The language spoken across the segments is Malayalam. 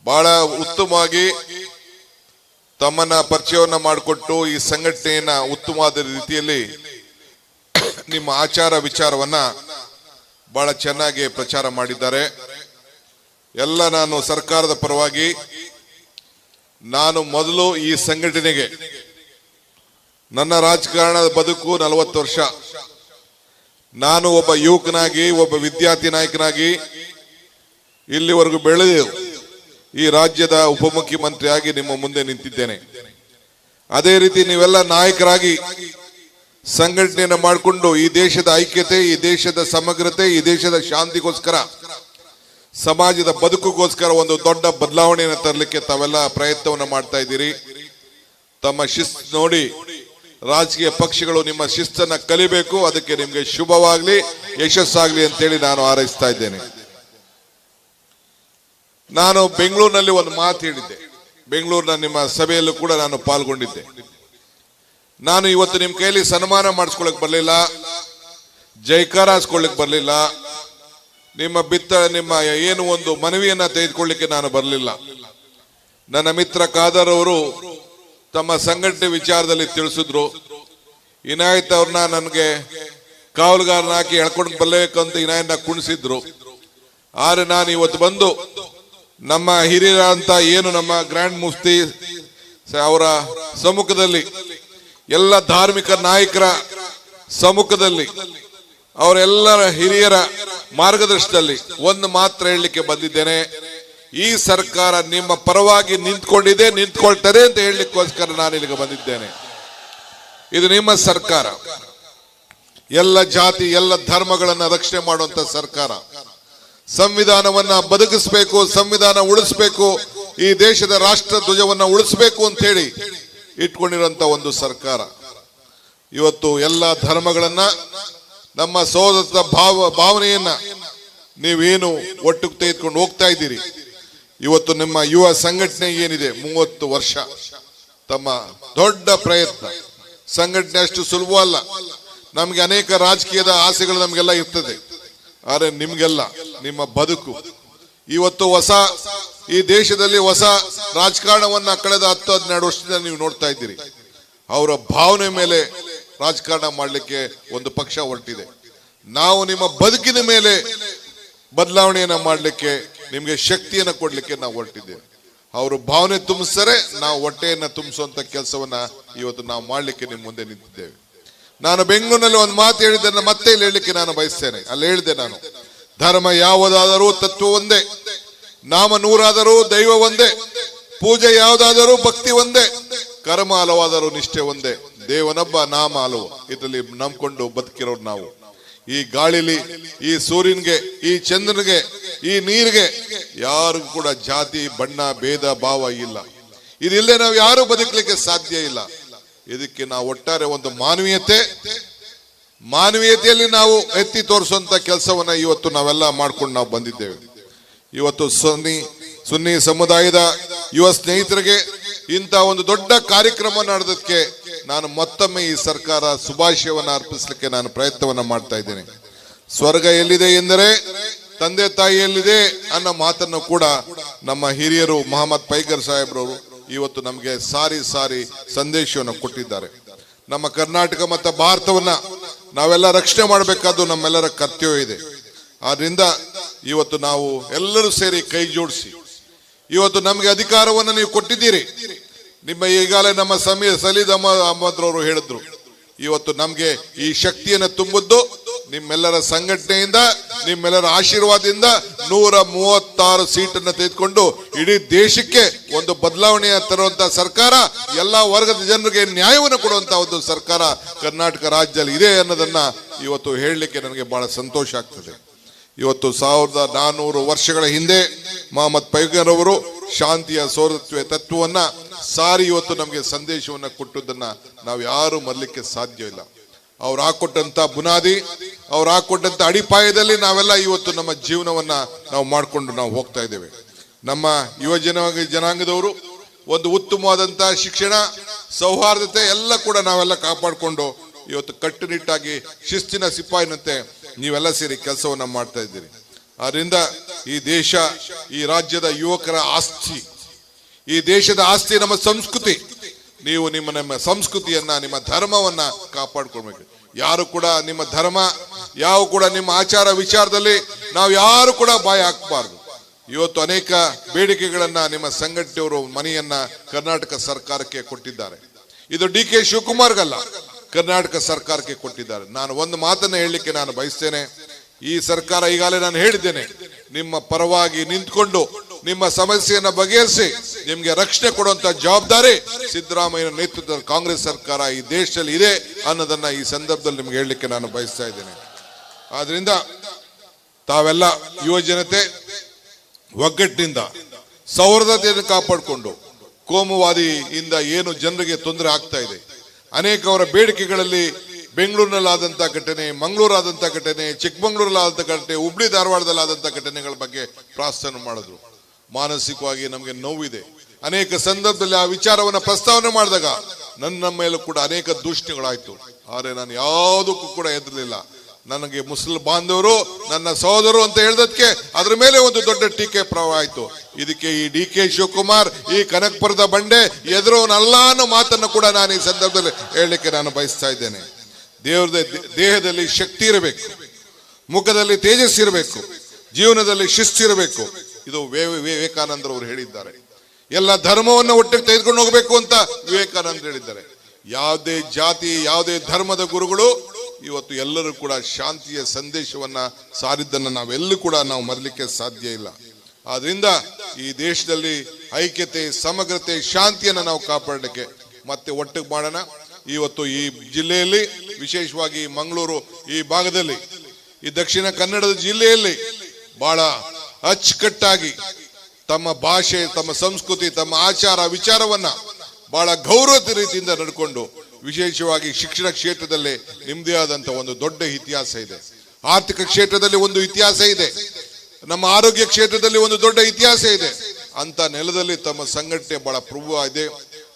ಬಹಳ ಉತ್ತಮವಾಗಿ ತಮ್ಮನ್ನ ಪರಿಚಯವನ್ನ ಮಾಡಿಕೊಟ್ಟು ಈ ಸಂಘಟನೆಯನ್ನ ಉತ್ತಮವಾದ ರೀತಿಯಲ್ಲಿ ನಿಮ್ಮ ಆಚಾರ ವಿಚಾರವನ್ನ ಬಹಳ ಚೆನ್ನಾಗಿ ಪ್ರಚಾರ ಮಾಡಿದ್ದಾರೆ. ಎಲ್ಲ ನಾನು ಸರ್ಕಾರದ ಪರವಾಗಿ ನಾನು ಮೊದಲು ಈ ಸಂಘಟನೆಗೆ ನನ್ನ ರಾಜಕಾರಣದ ಬದುಕು 40 ವರ್ಷ. ನಾನು ಒಬ್ಬ ಯುವಕನಾಗಿ ಒಬ್ಬ ವಿದ್ಯಾರ್ಥಿ ನಾಯಕನಾಗಿ ಇಲ್ಲಿವರೆಗೂ ಬೆಳೆದು ಈ ರಾಜ್ಯದ ಉಪಮುಖ್ಯಮಂತ್ರಿಯಾಗಿ ನಿಮ್ಮ ಮುಂದೆ ನಿಂತಿದ್ದೇನೆ. ಅದೇ ರೀತಿ ನೀವೆಲ್ಲ ನಾಯಕರಾಗಿ ಸಂಘಟನೆಯನ್ನು ಮಾಡಿಕೊಂಡು ಈ ದೇಶದ ಐಕ್ಯತೆ, ಈ ದೇಶದ ಸಮಗ್ರತೆ, ಈ ದೇಶದ ಶಾಂತಿಗೋಸ್ಕರ, ಸಮಾಜದ ಬದುಕುಗೋಸ್ಕರ ಒಂದು ದೊಡ್ಡ ಬದಲಾವಣೆಯನ್ನು ತರಲಿಕ್ಕೆ ತಾವೆಲ್ಲ ಪ್ರಯತ್ನವನ್ನು ಮಾಡ್ತಾ ಇದ್ದೀರಿ. ತಮ್ಮ ಶಿಸ್ತು ನೋಡಿ ರಾಜಕೀಯ ಪಕ್ಷಗಳು ನಿಮ್ಮ ಶಿಸ್ತನ್ನ ಕಲಿಬೇಕು. ಅದಕ್ಕೆ ನಿಮ್ಗೆ ಶುಭವಾಗ್ಲಿ, ಯಶಸ್ಸಾಗ್ಲಿ ಅಂತೇಳಿ ನಾನು ಹಾರೈಸ್ತಾ ಇದ್ದೇನೆ. ನಾನು ಬೆಂಗಳೂರಿನಲ್ಲಿ ಒಂದು ಮಾತು ಹೇಳಿದ್ದೆ. ಬೆಂಗಳೂರಿನ ನಿಮ್ಮ ಸಭೆಯಲ್ಲೂ ಕೂಡ ನಾನು ಪಾಲ್ಗೊಂಡಿದ್ದೆ. ನಾನು ಇವತ್ತು ನಿಮ್ಮ ಕೈಯಲ್ಲಿ ಸನ್ಮಾನ ಮಾಡಿಸ್ಕೊಳಕ್ ಬರಲಿಲ್ಲ, ಜೈಕಾರ ಹಾಸ್ಕೊಳ್ಳಿಕ್ ಬರಲಿಲ್ಲ, ನಿಮ್ಮ ಏನು ಒಂದು ಮನವಿಯನ್ನ ತೆಗೆದುಕೊಳ್ಳಿಕ್ಕೆ ನಾನು ಬರಲಿಲ್ಲ. ನನ್ನ ಮಿತ್ರ ಖಾದರ್ ಅವರು ತಮ್ಮ ಸಂಘಟನೆ ವಿಚಾರದಲ್ಲಿ ತಿಳಿಸಿದ್ರು. ಇನಾಯತ್ ಅವ್ರನ್ನ ನನಗೆ ಕಾವಲುಗಾರನ ಹಾಕಿ ಎಳ್ಕೊಂಡು ಬರಬೇಕಂತ ಇನಾಯನ್ನ ಕುಣಿಸಿದ್ರು. ಆದ್ರೆ ನಾನು ಇವತ್ತು ಬಂದು ನಮ್ಮ ಹಿರಿಯರ ಅಂತ ಏನು ನಮ್ಮ ಗ್ರ್ಯಾಂಡ್ ಮುಫ್ತಿ ಅವರ ಸಮ್ಮುಖದಲ್ಲಿ, ಎಲ್ಲ ಧಾರ್ಮಿಕ ನಾಯಕರ ಸಮ್ಮುಖದಲ್ಲಿ, ಅವರೆಲ್ಲರ ಹಿರಿಯರ ಮಾರ್ಗದರ್ಶನದಲ್ಲಿ ಒಂದು ಮಾತ್ರ ಹೇಳಲಿಕ್ಕೆ ಬಂದಿದ್ದೇನೆ. ಈ ಸರ್ಕಾರ ನಿಮ್ಮ ಪರವಾಗಿ ನಿಂತ್ಕೊಂಡಿದೆ, ನಿಂತ್ಕೊಳ್ತದೆ ಅಂತ ಹೇಳಲಿಕ್ಕೋಸ್ಕರ ನಾನು ಇಲ್ಲಿಗೆ ಬಂದಿದ್ದೇನೆ. ಇದು ನಿಮ್ಮ ಸರ್ಕಾರ, ಎಲ್ಲ ಜಾತಿ ಎಲ್ಲ ಧರ್ಮಗಳನ್ನ ರಕ್ಷಣೆ ಮಾಡುವಂತ ಸರ್ಕಾರ. ಸಂವಿಧಾನವನ್ನ ಬದುಕಿಸಬೇಕು, ಸಂವಿಧಾನ ಉಳಿಸಬೇಕು, ಈ ದೇಶದ ರಾಷ್ಟ್ರ ಧ್ವಜವನ್ನ ಉಳಿಸಬೇಕು ಅಂತ ಹೇಳಿ ಇಟ್ಕೊಂಡಿರುವಂತ ಒಂದು ಸರ್ಕಾರ. ಇವತ್ತು ಎಲ್ಲ ಧರ್ಮಗಳನ್ನ, ನಮ್ಮ ಸಹೋದರ ಭಾವನೆಯನ್ನ ನೀವೇನು ಒಟ್ಟಿಗೆ ತೆಗೆದುಕೊಂಡು ಹೋಗ್ತಾ ಇದ್ದೀರಿ. ಇವತ್ತು ನಿಮ್ಮ ಯುವ ಸಂಘಟನೆ ಏನಿದೆ 30 ವರ್ಷ ತಮ್ಮ ದೊಡ್ಡ ಪ್ರಯತ್ನ. ಸಂಘಟನೆ ಅಷ್ಟು ಸುಲಭ ಅಲ್ಲ. ನಮ್ಗೆ ಅನೇಕ ರಾಜಕೀಯದ ಆಸೆಗಳು ನಮ್ಗೆಲ್ಲ ಇರ್ತದೆ. ಆದ್ರೆ ನಿಮ್ಗೆಲ್ಲ ನಿಮ್ಮ ಬದುಕು ಇವತ್ತು ಈ ದೇಶದಲ್ಲಿ ಹೊಸ ರಾಜಕಾರಣವನ್ನ ಕಳೆದ 10-12 ವರ್ಷದಿಂದ ನೀವು ನೋಡ್ತಾ ಇದ್ದೀರಿ. ಅವರ ಭಾವನೆ ಮೇಲೆ ರಾಜಕಾರಣ ಮಾಡಲಿಕ್ಕೆ ಒಂದು ಪಕ್ಷ ಹೊರಟಿದೆ. ನಾವು ನಿಮ್ಮ ಬದುಕಿನ ಮೇಲೆ ಬದಲಾವಣೆಯನ್ನ ಮಾಡಲಿಕ್ಕೆ, ನಿಮ್ಗೆ ಶಕ್ತಿಯನ್ನ ಕೊಡ್ಲಿಕ್ಕೆ ನಾವು ಹೊರಟಿದ್ದೇವೆ. ಅವರು ಭಾವನೆ ತುಂಬಿಸ್ತಾರೆ, ನಾವು ಹೊಟ್ಟೆಯನ್ನ ತುಂಬಿಸುವಂತ ಕೆಲಸವನ್ನ ಇವತ್ತು ನಾವು ಮಾಡ್ಲಿಕ್ಕೆ ನಿಮ್ಮ ಮುಂದೆ ನಿಂತಿದ್ದೇವೆ. ನಾನು ಬೆಂಗಳೂರಿನಲ್ಲಿ ಒಂದು ಮಾತು ಹೇಳಿದ್ದನ್ನ ಮತ್ತೆ ಇಲ್ಲಿ ಹೇಳಲಿಕ್ಕೆ ನಾನು ಬಯಸ್ತೇನೆ. ಅಲ್ಲಿ ಹೇಳಿದೆ ನಾನು, ಧರ್ಮ ಯಾವುದಾದರೂ ತತ್ವ ಒಂದೇ, ನಾಮ 100 ದೈವ ಒಂದೇ, ಪೂಜೆ ಯಾವುದಾದರೂ ಭಕ್ತಿ ಒಂದೇ, ಕರ್ಮ ಹಲವಾದರೂ ನಿಷ್ಠೆ ಒಂದೇ, ದೇವನೊಬ್ಬ ನಾಮ ಹಲವು. ಇದರಲ್ಲಿ ನಂಬ್ಕೊಂಡು ಬದುಕಿರೋರು ನಾವು. ಈ ಗಾಳಿಲಿ, ಈ ಸೂರ್ಯನ್ಗೆ, ಈ ಚಂದ್ರನಿಗೆ, ಈ ನೀರಿಗೆ ಯಾರಿಗೂ ಕೂಡ ಜಾತಿ ಬಣ್ಣ ಭೇದ ಭಾವ ಇಲ್ಲ. ಇದಿಲ್ಲದೆ ನಾವು ಯಾರು ಬದುಕಲಿಕ್ಕೆ ಸಾಧ್ಯ ಇಲ್ಲ. ಇದಕ್ಕೆ ನಾವು ಒಟ್ಟಾರೆ ಒಂದು ಮಾನವೀಯತೆಯಲ್ಲಿ ನಾವು ಎತ್ತಿ ತೋರಿಸುವಂತ ಕೆಲಸವನ್ನ ಇವತ್ತು ನಾವೆಲ್ಲ ಮಾಡ್ಕೊಂಡು ನಾವು ಬಂದಿದ್ದೇವೆ. ಇವತ್ತು ಸುನ್ನಿ ಸಮುದಾಯದ ಯುವ ಸ್ನೇಹಿತರಿಗೆ ಇಂಥ ಒಂದು ದೊಡ್ಡ ಕಾರ್ಯಕ್ರಮ ನಡೆದಕ್ಕೆ ನಾನು ಮತ್ತೊಮ್ಮೆ ಈ ಸರ್ಕಾರ ಶುಭಾಶಯವನ್ನ ಅರ್ಪಿಸಲಿಕ್ಕೆ ನಾನು ಪ್ರಯತ್ನವನ್ನ ಮಾಡ್ತಾ ಇದ್ದೇನೆ. ಸ್ವರ್ಗ ಎಲ್ಲಿದೆ ಎಂದರೆ ತಂದೆ ತಾಯಿ ಎಲ್ಲಿದೆ ಅನ್ನೋ ಮಾತನ್ನು ಕೂಡ ನಮ್ಮ ಹಿರಿಯರು ಮೊಹಮ್ಮದ್ ಪೈಗರ್ ಸಾಹೇಬ್ರವರು ಇವತ್ತು ನಮಗೆ ಸಾರಿ ಸಂದೇಶವನ್ನು ಕೊಟ್ಟಿದ್ದಾರೆ. ನಮ್ಮ ಕರ್ನಾಟಕ ಮತ್ತು ಭಾರತವನ್ನ ನಾವೆಲ್ಲ ರಕ್ಷಣೆ ಮಾಡಬೇಕಾದ್ದು ನಮ್ಮೆಲ್ಲರ ಕರ್ತವ್ಯ ಇದೆ. ಆದ್ರಿಂದ ಇವತ್ತು ನಾವು ಎಲ್ಲರೂ ಸೇರಿ ಕೈ ಜೋಡಿಸಿ ಇವತ್ತು ನಮಗೆ ಅಧಿಕಾರವನ್ನು ನೀವು ಕೊಟ್ಟಿದ್ದೀರಿ. ನಿಮ್ಮ ಈಗಾಗಲೇ ನಮ್ಮ ಸಲೀದ್ ಅಹಮದ್ ರವರು ಹೇಳಿದ್ರು, ಇವತ್ತು ನಮ್ಗೆ ಈ ಶಕ್ತಿಯನ್ನು ತುಂಬುದು ನಿಮ್ಮೆಲ್ಲರ ಸಂಘಟನೆಯಿಂದ, ನಿಮ್ಮೆಲ್ಲರ ಆಶೀರ್ವಾದದಿಂದ 136 ಸೀಟನ್ನು ತೆಗೆದುಕೊಂಡು ಇಡೀ ದೇಶಕ್ಕೆ ಒಂದು ಬದಲಾವಣೆಯ ತರುವಂತ ಸರ್ಕಾರ, ಎಲ್ಲಾ ವರ್ಗದ ಜನರಿಗೆ ನ್ಯಾಯವನ್ನು ಕೊಡುವಂತ ಒಂದು ಸರ್ಕಾರ ಕರ್ನಾಟಕ ರಾಜ್ಯದಲ್ಲಿ ಇದೆ ಅನ್ನೋದನ್ನ ಇವತ್ತು ಹೇಳಲಿಕ್ಕೆ ನನಗೆ ಬಹಳ ಸಂತೋಷ ಆಗ್ತದೆ. ಇವತ್ತು 1400 ವರ್ಷಗಳ ಹಿಂದೆ ಮೊಹಮ್ಮದ್ ಪೈಗರ್ ಅವರು ಶಾಂತಿಯ ಸೌರತ್ವ ತತ್ವವನ್ನ ಸಾರಿ ಇವತ್ತು ನಮಗೆ ಸಂದೇಶವನ್ನ ಕೊಟ್ಟದನ್ನ ನಾವು ಯಾರು ಮರಲಿಕ್ಕೆ ಸಾಧ್ಯ ಇಲ್ಲ. ಅವ್ರು ಹಾಕೊಟ್ಟಂತ ಬುನಾದಿ, ಅವ್ರು ಹಾಕೊಟ್ಟಂತ ಅಡಿಪಾಯದಲ್ಲಿ ನಾವೆಲ್ಲ ಇವತ್ತು ನಮ್ಮ ಜೀವನವನ್ನ ನಾವು ಮಾಡ್ಕೊಂಡು ನಾವು ಹೋಗ್ತಾ ಇದ್ದೇವೆ. ನಮ್ಮ ಯುವ ಜನಾಂಗದವರು ಒಂದು ಉತ್ತಮವಾದಂತ ಶಿಕ್ಷಣ, ಸೌಹಾರ್ದತೆ ಎಲ್ಲ ಕೂಡ ನಾವೆಲ್ಲ ಕಾಪಾಡಿಕೊಂಡು ಇವತ್ತು ಕಟ್ಟುನಿಟ್ಟಾಗಿ ಶಿಸ್ತಿನ ಸಿಪಾಯಿನಂತೆ ನೀವೆಲ್ಲ ಸೇರಿ ಕೆಲಸವನ್ನ ಮಾಡ್ತಾ ಇದ್ದೀರಿ. ಆದ್ರಿಂದ ಈ ದೇಶ, ಈ ರಾಜ್ಯದ ಯುವಕರ ಆಸ್ತಿ, ಈ ದೇಶದ ಆಸ್ತಿ ನಮ್ಮ ಸಂಸ್ಕೃತಿ. ನೀವು ನಿಮ್ಮ ಸಂಸ್ಕೃತಿಯನ್ನ, ನಿಮ್ಮ ಧರ್ಮವನ್ನ ಕಾಪಾಡ್ಕೊಳ್ಬೇಕು. ಯಾರು ಕೂಡ ನಿಮ್ಮ ಧರ್ಮ, ಯಾವ ಕೂಡ ನಿಮ್ಮ ಆಚಾರ ವಿಚಾರದಲ್ಲಿ ನಾವು ಯಾರು ಕೂಡ ಬಾಯಿ ಹಾಕಬಾರ್ದು. ಇವತ್ತು ಅನೇಕ ಬೇಡಿಕೆಗಳನ್ನ ನಿಮ್ಮ ಸಂಘಟನೆಯವರು ಮನೆಯನ್ನ ಕರ್ನಾಟಕ ಸರ್ಕಾರಕ್ಕೆ ಕೊಟ್ಟಿದ್ದಾರೆ. ಇದು DK ಶಿವಕುಮಾರ್ಗಲ್ಲ, ಕರ್ನಾಟಕ ಸರ್ಕಾರಕ್ಕೆ ಕೊಟ್ಟಿದ್ದಾರೆ. ನಾನು ಒಂದು ಮಾತನ್ನ ಹೇಳಲಿಕ್ಕೆ ನಾನು ಬಯಸ್ತೇನೆ. ಈ ಸರ್ಕಾರ, ಈಗಾಗಲೇ ನಾನು ಹೇಳಿದ್ದೇನೆ, ನಿಮ್ಮ ಪರವಾಗಿ ನಿಂತ್ಕೊಂಡು ನಿಮ್ಮ ಸಮಸ್ಯೆಯನ್ನ ಬಗೆಹರಿಸಿ ನಿಮ್ಗೆ ರಕ್ಷಣೆ ಕೊಡುವಂತ ಜವಾಬ್ದಾರಿ ಸಿದ್ದರಾಮಯ್ಯ ನೇತೃತ್ವದ ಕಾಂಗ್ರೆಸ್ ಸರ್ಕಾರ ಈ ದೇಶದಲ್ಲಿ ಇದೆ ಅನ್ನೋದನ್ನ ಈ ಸಂದರ್ಭದಲ್ಲಿ ನಿಮ್ಗೆ ಹೇಳಲಿಕ್ಕೆ ನಾನು ಬಯಸ್ತಾ ಇದ್ದೇನೆ. ಆದ್ರಿಂದ ತಾವೆಲ್ಲ ಯುವ ಜನತೆ ಒಗ್ಗಟ್ಟಿನಿಂದ ಸೌಹಾರ್ದತೆಯನ್ನು ಕಾಪಾಡಿಕೊಂಡು, ಕೋಮುವಾದಿಯಿಂದ ಏನು ಜನರಿಗೆ ತೊಂದರೆ ಆಗ್ತಾ ಇದೆ, ಅನೇಕ ಅವರ ಬೇಡಿಕೆಗಳಲ್ಲಿ ಬೆಂಗಳೂರಿನಲ್ಲಾದಂಥ ಘಟನೆ, ಮಂಗಳೂರಾದಂಥ ಘಟನೆ, ಚಿಕ್ಕಮಂಗ್ಳೂರಲ್ಲಾದಂಥ ಘಟನೆ, ಹುಬ್ಳಿ ಧಾರವಾಡದಲ್ಲಾದಂಥ ಘಟನೆಗಳ ಬಗ್ಗೆ ಪ್ರಾರ್ಥನೆ ಮಾಡಿದ್ರು. ಮಾನಸಿಕವಾಗಿ ನಮಗೆ ನೋವಿದೆ. ಅನೇಕ ಸಂದರ್ಭದಲ್ಲಿ ಆ ವಿಚಾರವನ್ನ ಪ್ರಸ್ತಾವನೆ ಮಾಡಿದಾಗ ನನ್ನ ಮೇಲೂ ಕೂಡ ಅನೇಕ ದೂಷಣೆಗಳಾಯ್ತು. ಆದರೆ ನಾನು ಯಾವುದಕ್ಕೂ ಕೂಡ ಹೆದರಲಿಲ್ಲ. ನನಗೆ ಮುಸ್ಲಿಂ ಬಾಂಧವರು ನನ್ನ ಸಹೋದರರು ಅಂತ ಹೇಳಿದಕ್ಕೆ ಅದ್ರ ಮೇಲೆ ಒಂದು ದೊಡ್ಡ ಟೀಕೆ ಆಯ್ತು. ಇದಕ್ಕೆ ಈ DK ಶಿವಕುಮಾರ್, ಈ ಕನಕಪುರದ ಬಂಡೆ ಎದುರವನಲ್ಲ ಅನ್ನೋ ಮಾತನ್ನು ಕೂಡ ನಾನು ಈ ಸಂದರ್ಭದಲ್ಲಿ ಹೇಳಲಿಕ್ಕೆ ನಾನು ಬಯಸ್ತಾ ಇದ್ದೇನೆ. ದೇಹದಲ್ಲಿ ಶಕ್ತಿ ಇರಬೇಕು, ಮುಖದಲ್ಲಿ ತೇಜಸ್ಸಿರಬೇಕು, ಜೀವನದಲ್ಲಿ ಶಿಸ್ತಿರಬೇಕು. ಇದು ವಿವೇಕಾನಂದರವರು ಹೇಳಿದ್ದಾರೆ. ಎಲ್ಲ ಧರ್ಮವನ್ನು ಒಟ್ಟಿಗೆ ತೆಗೆದುಕೊಂಡು ಹೋಗಬೇಕು ಅಂತ ವಿವೇಕಾನಂದ ಹೇಳಿದ್ದಾರೆ. ಯಾವುದೇ ಜಾತಿ, ಯಾವುದೇ ಧರ್ಮದ ಗುರುಗಳು ಇವತ್ತು ಎಲ್ಲರೂ ಕೂಡ ಶಾಂತಿಯ ಸಂದೇಶವನ್ನ ಸಾರಿದ್ದನ್ನು ನಾವೆಲ್ಲೂ ಕೂಡ ನಾವು ಮರಲಿಕ್ಕೆ ಸಾಧ್ಯ ಇಲ್ಲ. ಆದ್ರಿಂದ ಈ ದೇಶದಲ್ಲಿ ಐಕ್ಯತೆ, ಸಮಗ್ರತೆ, ಶಾಂತಿಯನ್ನು ನಾವು ಕಾಪಾಡಲಿಕ್ಕೆ ಮತ್ತೆ ಒಟ್ಟಿಗೆ ಮಾಡೋಣ. ಇವತ್ತು ಈ ಜಿಲ್ಲೆಯಲ್ಲಿ, ವಿಶೇಷವಾಗಿ ಮಂಗಳೂರು ಈ ಭಾಗದಲ್ಲಿ, ಈ ದಕ್ಷಿಣ ಕನ್ನಡದ ಜಿಲ್ಲೆಯಲ್ಲಿ ಬಹಳ ಅಚ್ಚುಕಟ್ಟಾಗಿ ತಮ್ಮ ಭಾಷೆ, ತಮ್ಮ ಸಂಸ್ಕೃತಿ, ತಮ್ಮ ಆಚಾರ ವಿಚಾರವನ್ನ ಬಹಳ ಗೌರವದ ರೀತಿಯಿಂದ ನಡ್ಕೊಂಡು, ವಿಶೇಷವಾಗಿ ಶಿಕ್ಷಣ ಕ್ಷೇತ್ರದಲ್ಲಿ ನಿಮ್ಮದೇ ಆದಂತ ಒಂದು ದೊಡ್ಡ ಇತಿಹಾಸ ಇದೆ. ಆರ್ಥಿಕ ಕ್ಷೇತ್ರದಲ್ಲಿ ಒಂದು ಇತಿಹಾಸ ಇದೆ. ನಮ್ಮ ಆರೋಗ್ಯ ಕ್ಷೇತ್ರದಲ್ಲಿ ಒಂದು ದೊಡ್ಡ ಇತಿಹಾಸ ಇದೆ. ಅಂತ ನೆಲದಲ್ಲಿ ತಮ್ಮ ಸಂಘಟನೆ ಬಹಳ ಪ್ರಭುವ ಇದೆ.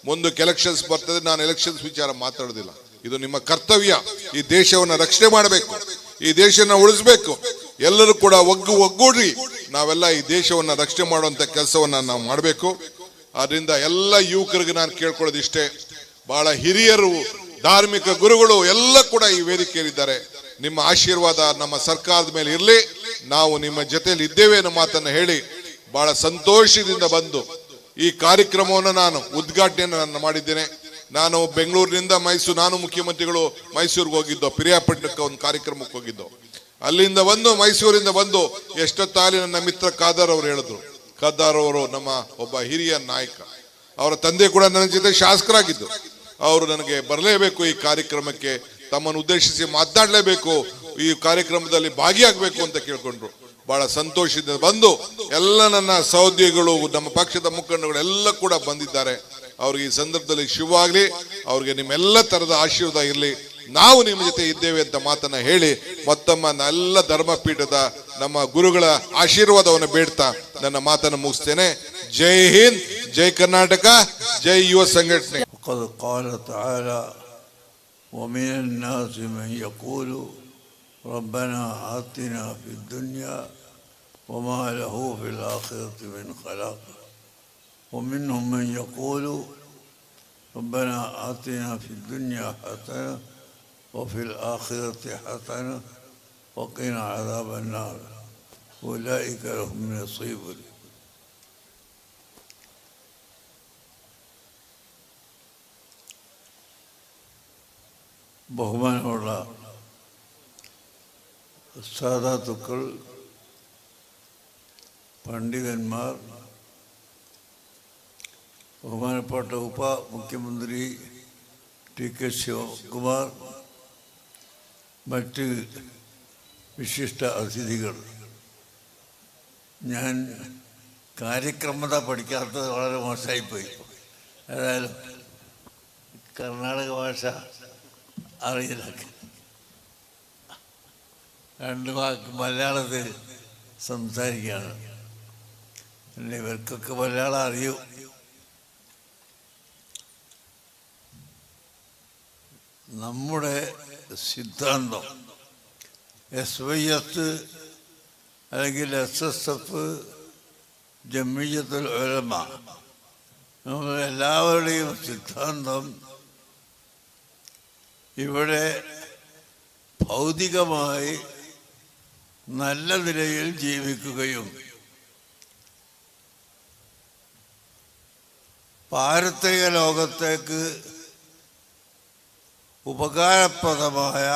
ಮುಂದಕ್ಕೆ ಎಲೆಕ್ಷನ್ಸ್ ಬರ್ತದೆ. ನಾನು ಎಲೆಕ್ಷನ್ಸ್ ವಿಚಾರ ಮಾತಾಡೋದಿಲ್ಲ. ಇದು ನಿಮ್ಮ ಕರ್ತವ್ಯ. ಈ ದೇಶವನ್ನ ರಕ್ಷಣೆ ಮಾಡಬೇಕು, ಈ ದೇಶನ ಉಳಿಸಬೇಕು. ಎಲ್ಲರೂ ಕೂಡ ಒಗ್ಗೂಡಿ ನಾವೆಲ್ಲ ಈ ದೇಶವನ್ನ ರಕ್ಷಣೆ ಮಾಡುವಂತ ಕೆಲಸವನ್ನ ನಾವು ಮಾಡಬೇಕು. ಆದ್ರಿಂದ ಎಲ್ಲ ಯುವಕರಿಗೆ ನಾನು ಕೇಳ್ಕೊಳ್ಳೋದು ಇಷ್ಟೇ, ಬಹಳ ಹಿರಿಯರು, ಧಾರ್ಮಿಕ ಗುರುಗಳು ಎಲ್ಲ ಕೂಡ ಈ ವೇದಿಕೆಯಲ್ಲಿದ್ದಾರೆ. ನಿಮ್ಮ ಆಶೀರ್ವಾದ ನಮ್ಮ ಸರ್ಕಾರದ ಮೇಲೆ ಇರಲಿ. ನಾವು ನಿಮ್ಮ ಜೊತೆಯಲ್ಲಿ ಇದ್ದೇವೆ ಅನ್ನೋ ಮಾತನ್ನ ಹೇಳಿ ಬಹಳ ಸಂತೋಷದಿಂದ ಬಂದು ಈ ಕಾರ್ಯಕ್ರಮವನ್ನು ನಾನು ಉದ್ಘಾಟನೆಯನ್ನು ಮಾಡಿದ್ದೇನೆ. ನಾನು ಬೆಂಗಳೂರಿನಿಂದ ಮೈಸೂರು, ನಾನು ಮುಖ್ಯಮಂತ್ರಿಗಳು ಮೈಸೂರಿಗೆ ಹೋಗಿದ್ದು, ಪಿರಿಯಾಪಟ್ಟಣಕ್ಕೆ ಒಂದು ಕಾರ್ಯಕ್ರಮಕ್ಕೆ ಹೋಗಿದ್ದು. ಅಲ್ಲಿಂದ ಬಂದು ಮೈಸೂರಿಂದ ಬಂದು ಎಷ್ಟೊತ್ತಾಲಿ ನನ್ನ ಮಿತ್ರ ಖಾದರ್ ಅವರು ಹೇಳಿದ್ರು. ಖಾದರ್ ಅವರು ನಮ್ಮ ಒಬ್ಬ ಹಿರಿಯ ನಾಯಕ. ಅವರ ತಂದೆ ಕೂಡ ನನ್ನ ಜೊತೆ ಶಾಸಕರಾಗಿದ್ದು. ಅವರು ನನಗೆ ಬರಲೇಬೇಕು, ಈ ಕಾರ್ಯಕ್ರಮಕ್ಕೆ ತಮ್ಮನ್ನು ಉದ್ದೇಶಿಸಿ ಮಾತನಾಡಲೇಬೇಕು, ಈ ಕಾರ್ಯಕ್ರಮದಲ್ಲಿ ಭಾಗಿಯಾಗಬೇಕು ಅಂತ ಕೇಳ್ಕೊಂಡ್ರು. ಬಹಳ ಸಂತೋಷದಿಂದ ಬಂದು ಎಲ್ಲ ನನ್ನ ಸಹೋದ್ಯೋಗಿಗಳು, ನಮ್ಮ ಪಕ್ಷದ ಮುಖಂಡಗಳು ಎಲ್ಲ ಕೂಡ ಬಂದಿದ್ದಾರೆ. ಅವ್ರಿಗೆ ಈ ಸಂದರ್ಭದಲ್ಲಿ ಶುಭವಾಗ್ಲಿ. ಅವ್ರಿಗೆ ನಿಮ್ಮೆಲ್ಲ ತರದ ಆಶೀರ್ವಾದ ಇರಲಿ. ನಾವು ನಿಮ್ಮ ಜೊತೆ ಇದ್ದೇವೆ ಅಂತ ಮಾತನ್ನ ಹೇಳಿ ಮತ್ತೊಮ್ಮ ಎಲ್ಲ ಧರ್ಮಪೀಠದ ನಮ್ಮ ಗುರುಗಳ ಆಶೀರ್ವಾದವನ್ನು ಬೇಡ್ತಾ ನನ್ನ ಮಾತನ್ನು ಮುಗಿಸ್ತೇನೆ. ಜೈ ಹಿಂದ್, ಜೈ ಕರ್ನಾಟಕ, ಜೈ ಯುವ ಸಂಘಟನೆ. ومن الناس من يقول ربنا آتنا في الدنيا وما له في الآخرة من خلاق ومنهم من يقول ربنا آتنا في الدنيا حسنة وفي الآخرة حسنة وقنا عذاب النار أولئك لهم نصيب. ബഹുമാനമുള്ള സാദാത്തുക്കൾ, പണ്ഡിതന്മാർ, ബഹുമാനപ്പെട്ട ഉപമുഖ്യമന്ത്രി DK ശിവകുമാർ, മറ്റ് വിശിഷ്ട അതിഥികൾ, ഞാൻ കാര്യക്രമത പഠിക്കാത്തത് വളരെ മോശമായിപ്പോയി. ഏതായാലും കർണാടക ഭാഷ അറിയില്ല. രണ്ട് വാക്ക് മലയാളത്തിൽ സംസാരിക്കുകയാണ്. പിന്നെ ഇവർക്കൊക്കെ മലയാളം അറിയൂ. നമ്മുടെ സിദ്ധാന്തം SYS അല്ലെങ്കിൽ SSF, ജംഇയ്യത്തുൽ ഉലമ, നമ്മൾ എല്ലാവരുടെയും സിദ്ധാന്തം ഇവിടെ ഭൗതികമായി നല്ല നിലയിൽ ജീവിക്കുകയും പാരത്രിക ലോകത്തേക്ക് ഉപകാരപ്രദമായ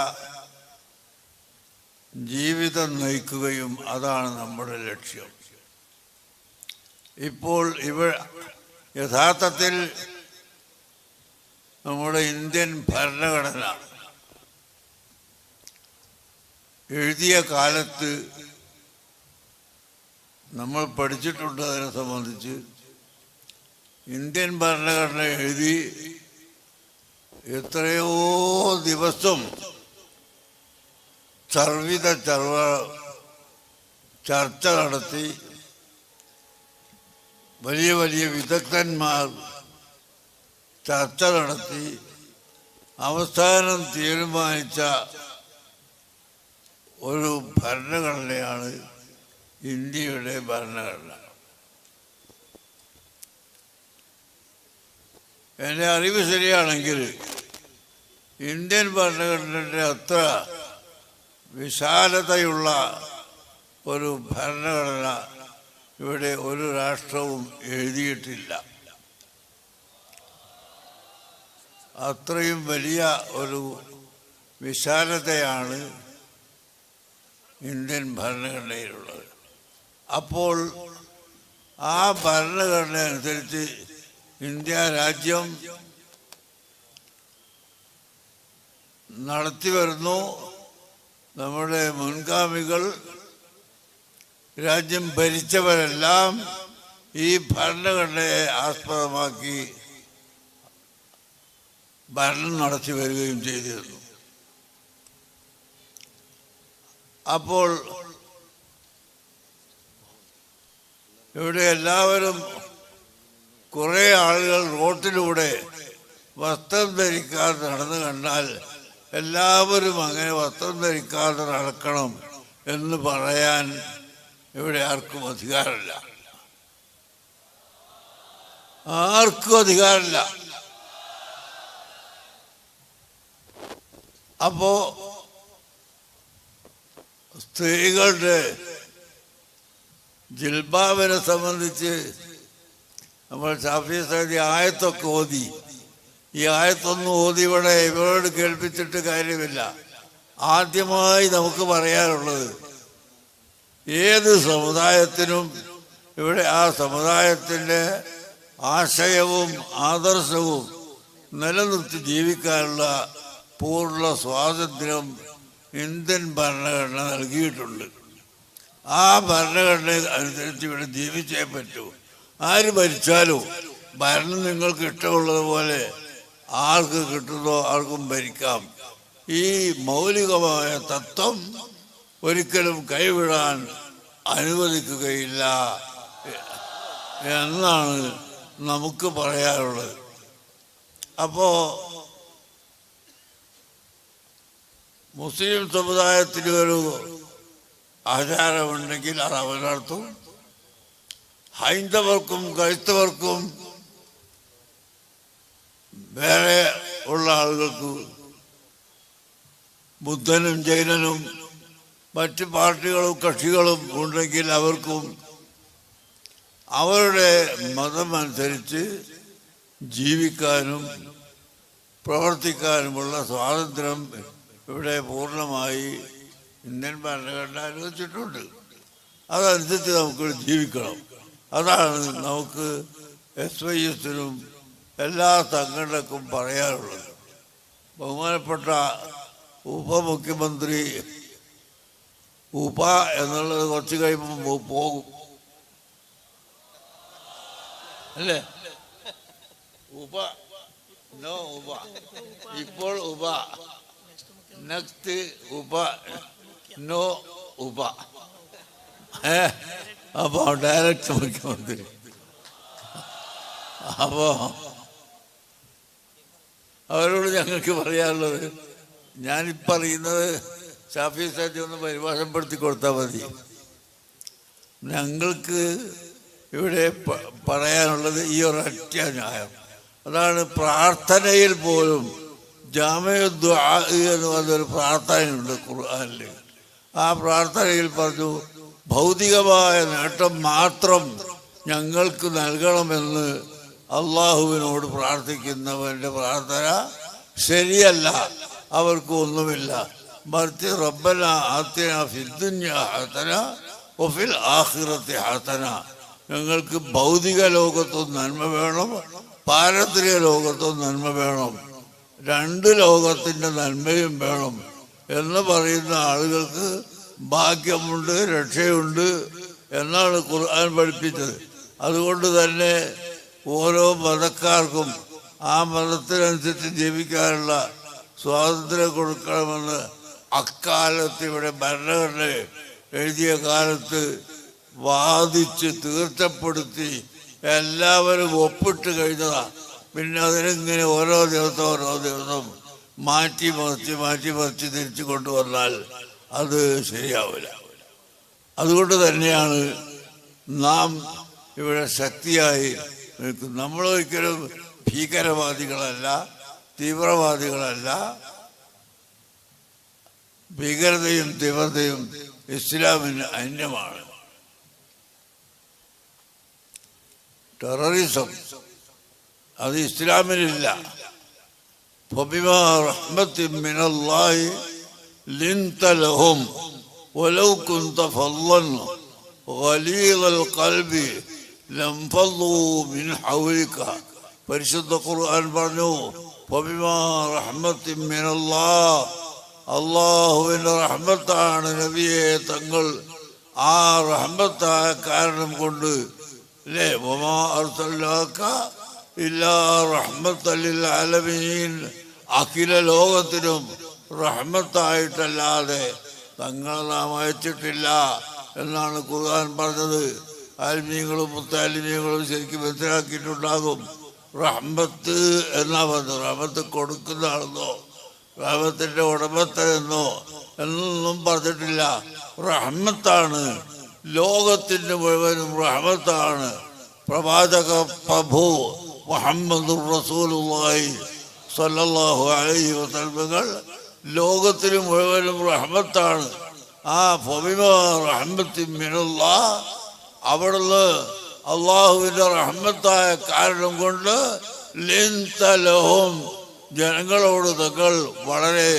ജീവിതം നയിക്കുകയും അതാണ് നമ്മുടെ ലക്ഷ്യം. ഇപ്പോൾ യഥാർത്ഥത്തിൽ നമ്മുടെ ഇന്ത്യൻ ഭരണഘടന എഴുതിയ കാലത്ത് നമ്മൾ പഠിച്ചിട്ടുണ്ട്. അതിനെ സംബന്ധിച്ച് ഇന്ത്യൻ ഭരണഘടന എഴുതി എത്രയോ ദിവസം ചർച്ച നടത്തി വലിയ വലിയ വിദഗ്ധന്മാർ ചർച്ച നടത്തി അവസാനം തീരുമാനിച്ച ഒരു ഭരണഘടനയാണ് ഇന്ത്യയുടെ ഭരണഘടന. എൻ്റെ അറിവ് ശരിയാണെങ്കിൽ ഇന്ത്യൻ ഭരണഘടനയുടെ അത്ര വിശാലതയുള്ള ഒരു ഭരണഘടന ഇവിടെ ഒരു രാഷ്ട്രവും എഴുതിയിട്ടില്ല. അത്രയും വലിയ ഒരു വിശാലതയാണ് ഇന്ത്യൻ ഭരണഘടനയിലുള്ളത്. അപ്പോൾ ആ ഭരണഘടന അനുസരിച്ച് ഇന്ത്യ രാജ്യം നടത്തി വരുന്നു. നമ്മുടെ മുൻഗാമികൾ രാജ്യം ഭരിച്ചവരെല്ലാം ഈ ഭരണഘടനയെ ആസ്പദമാക്കി ഭരണം നടത്തി വരികയും ചെയ്തിരുന്നു. അപ്പോൾ ഇവിടെ എല്ലാവരും കുറേ ആളുകൾ റോട്ടിലൂടെ വസ്ത്രം ധരിക്കാതെ നടന്നു കണ്ടാൽ എല്ലാവരും അങ്ങനെ വസ്ത്രം ധരിക്കാതെ നടക്കണം എന്ന് പറയാൻ ഇവിടെ ആർക്കും അധികാരമില്ല. ആർക്കും അധികാരമില്ല. അപ്പോ സ്ത്രീകളുടെ ജിൽബാബിനെ സംബന്ധിച്ച് നമ്മൾ ഷാഫി സൈദി ആയത്തൊക്കെ ഓതി. ഈ ആയത്തൊന്നും ഓതി ഇവരോട് കേൾപ്പിച്ചിട്ട് കാര്യമില്ല. ആദ്യമായി നമുക്ക് പറയാനുള്ളത്, ഏത് സമുദായത്തിനും ഇവിടെ ആ സമുദായത്തിൻ്റെ ആശയവും ആദർശവും നിലനിർത്തി ജീവിക്കാനുള്ള പൂർണ്ണ സ്വാതന്ത്ര്യം ഇന്ത്യൻ ഭരണഘടന നൽകിയിട്ടുണ്ട്. ആ ഭരണഘടന അനുസരിച്ച് ഇവിടെ ജീവിച്ചേ പറ്റൂ. ആര് ഭരിച്ചാലും ഭരണം നിങ്ങൾക്ക് ഇഷ്ടമുള്ളതുപോലെ ആർക്ക് കിട്ടുന്നോ ആർക്കും ഭരിക്കാം. ഈ മൗലികമായ തത്വം ഒരിക്കലും കൈവിടാൻ അനുവദിക്കുകയില്ല എന്നാണ് നമുക്ക് പറയാനുള്ളത്. അപ്പോൾ മുസ്ലിം സമുദായത്തിന് ഒരു ആചാരമുണ്ടെങ്കിൽ അത് അവരർത്ഥം, ഹൈന്ദവർക്കും ക്രൈസ്തവർക്കും വേറെ ഉള്ള ആളുകൾക്ക്, ബുദ്ധനും ജൈനനും മറ്റ് പാർട്ടികളും കക്ഷികളും ഉണ്ടെങ്കിൽ അവർക്കും അവരുടെ മതം അനുസരിച്ച് ജീവിക്കാനും പ്രവർത്തിക്കാനുമുള്ള സ്വാതന്ത്ര്യം ഇവിടെ പൂർണ്ണമായി ഇന്ത്യൻ ഭരണഘടന അനുവദിച്ചിട്ടുണ്ട്. അതനുസരിച്ച് നമുക്ക് ജീവിക്കണം. അതാണ് നമുക്ക് SYSനും എല്ലാ സംഘടനക്കും പറയാനുള്ളത്. ബഹുമാനപ്പെട്ട ഉപമുഖ്യമന്ത്രി ഉപ എന്നുള്ളത് കുറച്ച് കഴിയുമ്പോൾ പോകും അല്ലേ? ഉപ നോ ഉപ, ഇപ്പോൾ ഉപ, നെക്സ്റ്റ് ഉപ നോ ഉപ. അപ്പോ ഡയറക്റ്റ് മുഖ്യമന്ത്രി. അപ്പോ അവരോട് ഞങ്ങൾക്ക് പറയാനുള്ളത്, ഞാനിപ്പറയുന്നത് ഷാഫി സാജി ഒന്ന് പരിഭാഷപ്പെടുത്തി കൊടുത്താൽ മതി. ഞങ്ങൾക്ക് ഇവിടെ പറയാനുള്ളത് ഈ ഒരൊറ്റ ന്യായം. അതാണ് പ്രാർത്ഥനയിൽ പോലും ജാമിഉ ദുആ എന്ന് പറഞ്ഞൊരു പ്രാർത്ഥനയുണ്ട് ഖുർആനിൽ. ആ പ്രാർത്ഥനയിൽ പറഞ്ഞു, ഭൗതികമായ നേട്ടം മാത്രം ഞങ്ങൾക്ക് നൽകണമെന്ന് അള്ളാഹുവിനോട് പ്രാർത്ഥിക്കുന്നവൻ്റെ പ്രാർത്ഥന ശരിയല്ല, അവർക്ക് ഒന്നുമില്ല. മറിച്ച് റബ്ബന ആതിന ഫിദ്ദുനിയ ഹസന വഫിൽ ആഖിറതി ഹസന, ഞങ്ങൾക്ക് ഭൗതിക ലോകത്തും നന്മ വേണം, പാരത്രിക ലോകത്തും നന്മ വേണം, രണ്ട് ലോകത്തിൻ്റെ നന്മയും വേണം എന്ന് പറയുന്ന ആളുകൾക്ക് ഭാഗ്യമുണ്ട്, രക്ഷയുണ്ട് എന്നാണ് ഖുർആൻ പഠിപ്പിച്ചത്. അതുകൊണ്ട് തന്നെ ഓരോ മതക്കാർക്കും ആ മതത്തിനനുസരിച്ച് ജീവിക്കാനുള്ള സ്വാതന്ത്ര്യം കൊടുക്കണമെന്ന് അക്കാലത്ത് ഇവിടെ ഭരണഘടന എഴുതിയ കാലത്ത് വാദിച്ച് തീർച്ചപ്പെടുത്തി എല്ലാവരും ഒപ്പിട്ട് കഴിഞ്ഞതാണ്. പിന്നെ അതിനിങ്ങനെ ഓരോ ദിവസം മാറ്റി മറിച്ച് തിരിച്ചു കൊണ്ടുവന്നാൽ അത് ശരിയാവില്ല. അതുകൊണ്ട് തന്നെയാണ് നാം ഇവിടെ ശക്തിയായി നിൽക്കുന്നത്. നമ്മളൊരിക്കലും ഭീകരവാദികളല്ല, തീവ്രവാദികളല്ല. ഭീകരതയും തീവ്രതയും ഇസ്ലാമിന് അന്യമാണ്. ടെററിസം അത് ഇസ്ലാമിലില്ല. ഫബിമാ റഹ്മത്തിൻ മിനല്ലാഹി ലിൻത ലഹും വലൗ കുൻത ഫളൻ ഗലീദൽ ഖൽബി ലംഫളൂ മിൻ ഹൗലിക. പരിശുദ്ധ ഖുർആൻ പറഞ്ഞു, ഫബിമാ റഹ്മത്തിൻ മിനല്ലാഹ്, അള്ളാഹുവിൻ്റെ റഹ്മത്താണ് നബിയെ തങ്ങൾ. ആ റഹ്മത്തായ കാരണം കൊണ്ട് അല്ലേ, വമാ അർസൽനാക ഇല്ലാ റഹ്മത്തൽ ലിൽ ആലമീൻ, അഖില ലോകത്തിനും റഹ്മത്തായിട്ടല്ലാതെ തങ്ങളെ നാം അയച്ചിട്ടില്ല എന്നാണ് ഖുർആൻ പറഞ്ഞത്. ആലിമീങ്ങളും മുത്താലിമീങ്ങളും ശരിക്കും മനസ്സിലാക്കിയിട്ടുണ്ടാകും. റഹ്മത്ത് എന്നാ പറഞ്ഞത്, റഹ്മത്ത് കൊടുക്കുന്ന ആളെന്നോ റഹ്മത്തിൻ്റെ ഉടമസ്ഥനെന്നോ എന്നൊന്നും പറഞ്ഞിട്ടില്ല. റഹ്മത്താണ്, ലോകത്തിൻ്റെ മുഴുവനും റഹ്മത്താണ്. പ്രവാചക പ്രഭു മുഹമ്മദുർ റസൂലുള്ളാഹി സ്വല്ലല്ലാഹു അലൈഹി വസല്ലം ലോകത്തിന് മുഴുവനും റഹ്മത്താണ്. ആ ഫബിമാ റഹ്മത്തിൻ മിനല്ലാഹ്, അവിടുന്ന് അള്ളാഹുവിൻ്റെ റഹ്മത്തായ കാരണം കൊണ്ട് ലിൻത ലഹും, ജനങ്ങളോട് തങ്ങൾ വളരെ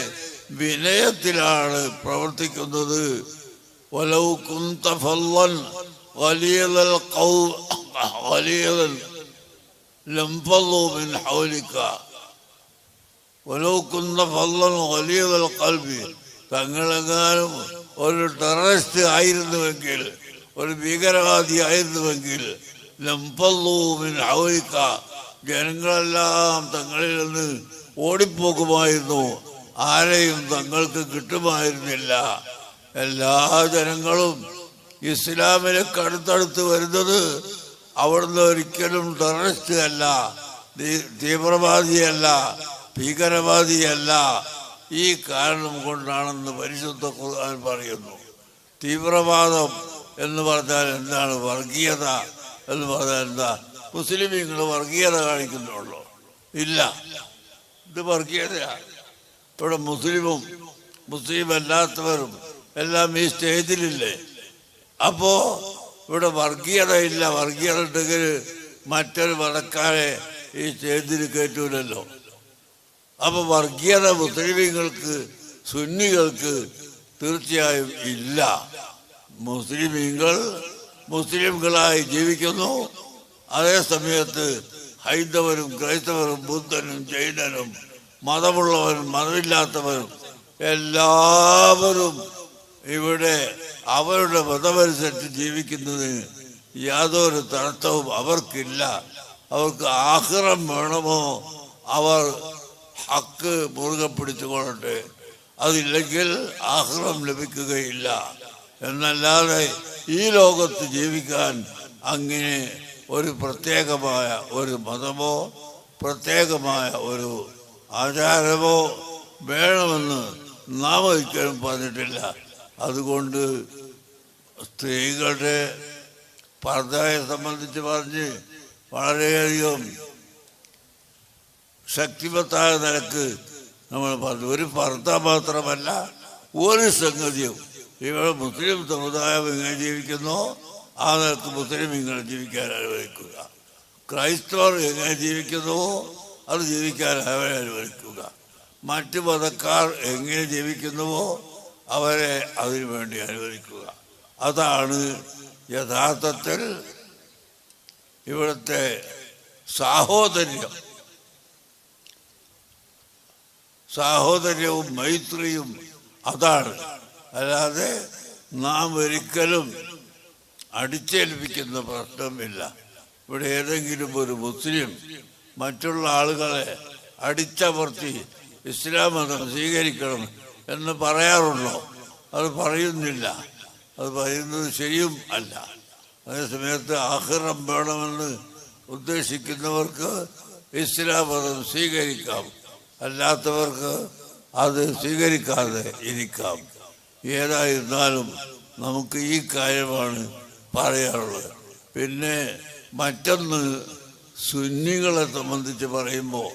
വിനയത്തിലാണ് പ്രവർത്തിക്കുന്നത്. വലൗ കുൻത ഫളൻ ഗലീദൽ ലംഫളൂ മിൻ ഹൗലിക വലൗ കുൻത ഫളൻ ഗലീദൽ ഖൽബി, തങ്ങളെങ്ങാനും ഒരു ടെററിസ്റ്റ് ആയിരുന്നുവെങ്കിൽ, ഒരു ഭീകരവാദി ആയിരുന്നുവെങ്കിൽ, ലംഫളൂ മിൻ ഹൗലിക, ജനങ്ങളെല്ലാം തങ്ങളിൽ നിന്ന് ഓടിപ്പോകുമായിരുന്നു, ആരെയും തങ്ങൾക്ക് കിട്ടുമായിരുന്നില്ല. എല്ലാ ജനങ്ങളും ഇസ്ലാമിലേക്ക് അടുത്തടുത്ത് വരുന്നത് അവിടുന്ന് ഒരിക്കലും ടെററിസ്റ്റ് അല്ല, തീവ്രവാദിയല്ല, ഭീകരവാദിയല്ല. ഈ കാരണം കൊണ്ടാണെന്ന് പരിശുദ്ധ ഖുർആൻ പറയുന്നു. തീവ്രവാദം എന്ന് പറഞ്ഞാൽ എന്താണ്? വർഗീയത എന്ന് പറഞ്ഞാൽ എന്താ? മുസ്ലിമീങ്ങൾ വർഗീയത കാണിക്കുന്നുള്ളൂ? ഇല്ല, ഇത് വർഗീയതയാണ്. ഇവിടെ മുസ്ലിമും മുസ്ലിം അല്ലാത്തവരും എല്ലാം ഈ സ്റ്റേജിലില്ലേ? അപ്പോ ഇവിടെ വർഗീയത ഇല്ല. വർഗീയത ഉണ്ടെങ്കിൽ മറ്റൊരു മതക്കാരെ ഈ സ്റ്റേജിൽ കയറ്റൂലല്ലോ. അപ്പൊ വർഗീയത മുസ്ലിമീങ്ങൾക്ക് സുന്നികൾക്ക് തീർച്ചയായും ഇല്ല. മുസ്ലിമീങ്ങൾ മുസ്ലിംകളായി ജീവിക്കുന്നു. അതേ സമയത്ത് ഹൈന്ദവരും ക്രൈസ്തവരും ബുദ്ധനും ജൈനനും മതമുള്ളവരും മതമില്ലാത്തവരും എല്ലാവരും ഇവിടെ അവരുടെ മതമനുസരിച്ച് ജീവിക്കുന്നതിന് യാതൊരു തടസ്സവും അവർക്കില്ല. അവർക്ക് ആഖിറം വേണമോ അവർ ഹക്ക് മുറുകെ പിടിച്ചുകൊള്ളട്ടെ, അതില്ലെങ്കിൽ ആഖിറം ലഭിക്കുകയില്ല. എന്നല്ലാതെ ഈ ലോകത്ത് ജീവിക്കാൻ അങ്ങനെ ഒരു പ്രത്യേകമായ ഒരു മതമോ പ്രത്യേകമായ ഒരു ആചാരമോ വേണമെന്ന് നാം ഒരിക്കലും പറഞ്ഞിട്ടില്ല. അതുകൊണ്ട് സ്ത്രീകളുടെ പർദ്ദയെ സംബന്ധിച്ച് പറഞ്ഞ് വളരെയധികം ശക്തിമത്തായ നിലക്ക് നമ്മൾ പറഞ്ഞു. ഒരു പർദ്ദ മാത്രമല്ല, ഒരു സംഗതിയും ഇവിടെ മുസ്ലിം സമുദായം എങ്ങനെ ജീവിക്കുന്നോ ആ നിലക്ക് മുസ്ലിം ഇങ്ങനെ ജീവിക്കാൻ അനുവദിക്കുക, ക്രൈസ്തവർ എങ്ങനെ ജീവിക്കുന്നുവോ അത് ജീവിക്കാൻ അവരെ അനുവദിക്കുക, മറ്റു മതക്കാർ എങ്ങനെ ജീവിക്കുന്നുവോ അവരെ അതിനു വേണ്ടി അനുവദിക്കുക. അതാണ് യഥാർത്ഥത്തിൽ ഇവിടുത്തെ സാഹോദര്യവും മൈത്രിയും അതാണ്. അല്ലാതെ നാം ഒരിക്കലും അടിച്ചേൽപ്പിക്കുന്ന പ്രശ്നമില്ല. ഇവിടെ ഏതെങ്കിലും ഒരു മുസ്ലിം മറ്റുള്ള ആളുകളെ അടിച്ചമർത്തി ഇസ്ലാം മതം സ്വീകരിക്കണം എന്ന് പറയാറുണ്ടോ? അത് പറയുന്നില്ല. അത് പറയുന്നത് ശരിയും അല്ല. അതേസമയത്ത് ആഖിറം വേണമെന്ന് ഉദ്ദേശിക്കുന്നവർക്ക് ഇസ്ലാം മതം സ്വീകരിക്കാം, അല്ലാത്തവർക്ക് അത് സ്വീകരിക്കാതെ ഇരിക്കാം. ഏതായിരുന്നാലും നമുക്ക് ഈ കാര്യമാണ് പറയാറുള്ളത്. പിന്നെ മറ്റൊന്ന്, സുന്നികളെ സംബന്ധിച്ച് പറയുമ്പോൾ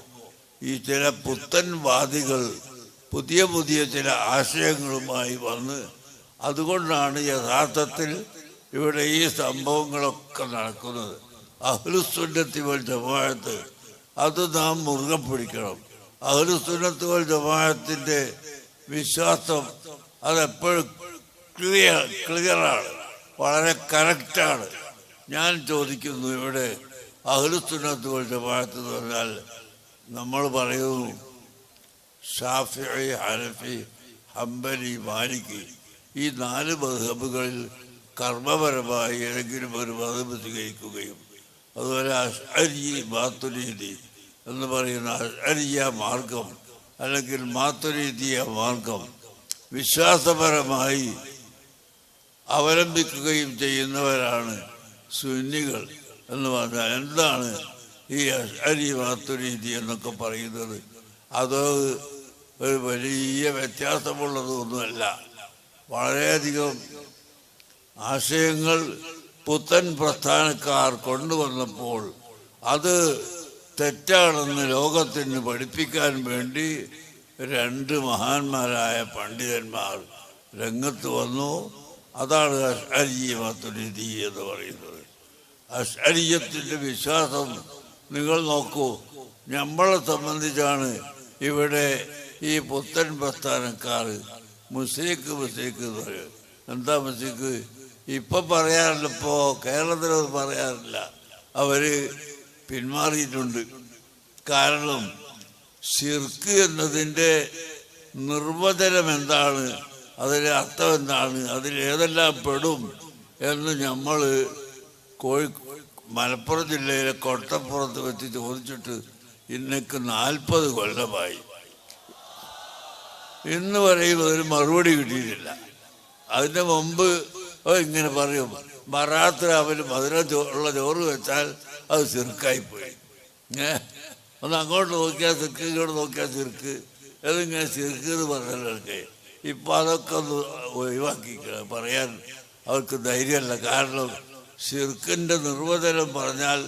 ഈ ചില പുത്തൻവാദികൾ പുതിയ പുതിയ ചില ആശയങ്ങളുമായി വന്ന് അതുകൊണ്ടാണ് യഥാർത്ഥത്തിൽ ഇവിടെ ഈ സംഭവങ്ങളൊക്കെ നടക്കുന്നത്. അഹ്ലുസുന്നത്തി വൽ ജമാഅത്ത് അത് നാം മുറുകെ പിടിക്കണം. അഹ്ലുസുന്നത്തി വൽ ജമാഅത്തിൻ്റെ വിശ്വാസം അതെപ്പോഴും ക്ലിയറാണ്, വളരെ കറക്റ്റാണ്. ഞാൻ ചോദിക്കുന്നു, ഇവിടെ അഹ്ലുസുന്നത്തി വൽ ജമാഅത്ത് എന്ന് പറഞ്ഞാൽ നമ്മൾ പറയുന്നു ഷാഫിഈ, ഹനഫി, ഹംബലി, മാലിക്കി ഈ 4 മദ്ഹബുകളിൽ കർമ്മപരമായി ഏതെങ്കിലും ഒരു മദ്ഹബ് സ്വീകരിക്കുകയും അതുപോലെ അശ്അരി, മാതുരീദി എന്ന് പറയുന്ന അശ്അരിയ മാർഗം അല്ലെങ്കിൽ മാതുരീദിയ മാർഗം വിശ്വാസപരമായി അവലംബിക്കുകയും ചെയ്യുന്നവരാണ് സുന്നികൾ എന്ന് പറഞ്ഞാൽ. എന്താണ് ഈ അശ്അരി, മാതുരീദി എന്നൊക്കെ പറയുന്നത്? അത് ഒരു വലിയ വ്യത്യാസമുള്ളതൊന്നുമല്ല. വളരെയധികം ആശയങ്ങൾ പുത്തൻ പ്രസ്ഥാനക്കാർ കൊണ്ടുവന്നപ്പോൾ അത് തെറ്റാണെന്ന് ലോകത്തിന് പഠിപ്പിക്കാൻ വേണ്ടി 2 മഹാന്മാരായ പണ്ഡിതന്മാർ രംഗത്ത് വന്നു. അതാണ് അശ്അരി മാതുരീദി എന്ന് പറയുന്നത്. അശ്അരിയത്തിൻ്റെ വിശ്വാസം നിങ്ങൾ നോക്കൂ. നമ്മളെ സംബന്ധിച്ചാണ് ഇവിടെ ഈ പുത്തൻ പ്രസ്ഥാനക്കാർ മുസ്ലിക്ക് എന്ന് പറയും. എന്താ മുസ്ലിക്ക്? ഇപ്പം പറയാറില്ല, ഇപ്പോൾ കേരളത്തിലത് പറയാറില്ല. അവർ പിന്മാറിയിട്ടുണ്ട്. കാരണം ശിർക്ക് എന്നതിൻ്റെ നിർവചനം എന്താണ്, അതിൻ്റെ അർത്ഥം എന്താണ്, അതിലേതെല്ലാം പെടും എന്ന് നമ്മൾ മലപ്പുറം ജില്ലയിലെ കൊട്ടപ്പുറത്ത് വെച്ച് ചോദിച്ചിട്ട് ഇന്നേക്ക് 40 കൊല്ലമായി. ഇന്ന് വരെയും ഒരു മറുപടി കിട്ടിയിട്ടില്ല. അതിൻ്റെ മുമ്പ് ഇങ്ങനെ പറയും, ബറാത്ത് രാവിലെ ഉള്ള ചോറ് വെച്ചാൽ അത് ശിർക്കായിപ്പോയി. ഒന്ന് അങ്ങോട്ട് നോക്കിയാൽ ശിർക്ക്, ഇങ്ങോട്ട് നോക്കിയാൽ ശിർക്ക്, അതിങ്ങനെ ശിർക്ക് എന്ന് പറഞ്ഞതൊക്കെ ഇപ്പം അതൊക്കെ ഒന്ന് ഒഴിവാക്കി പറയാൻ അവർക്ക് ധൈര്യമല്ല. കാരണം ശിർക്കിൻ്റെ നിർവചനം പറഞ്ഞാൽ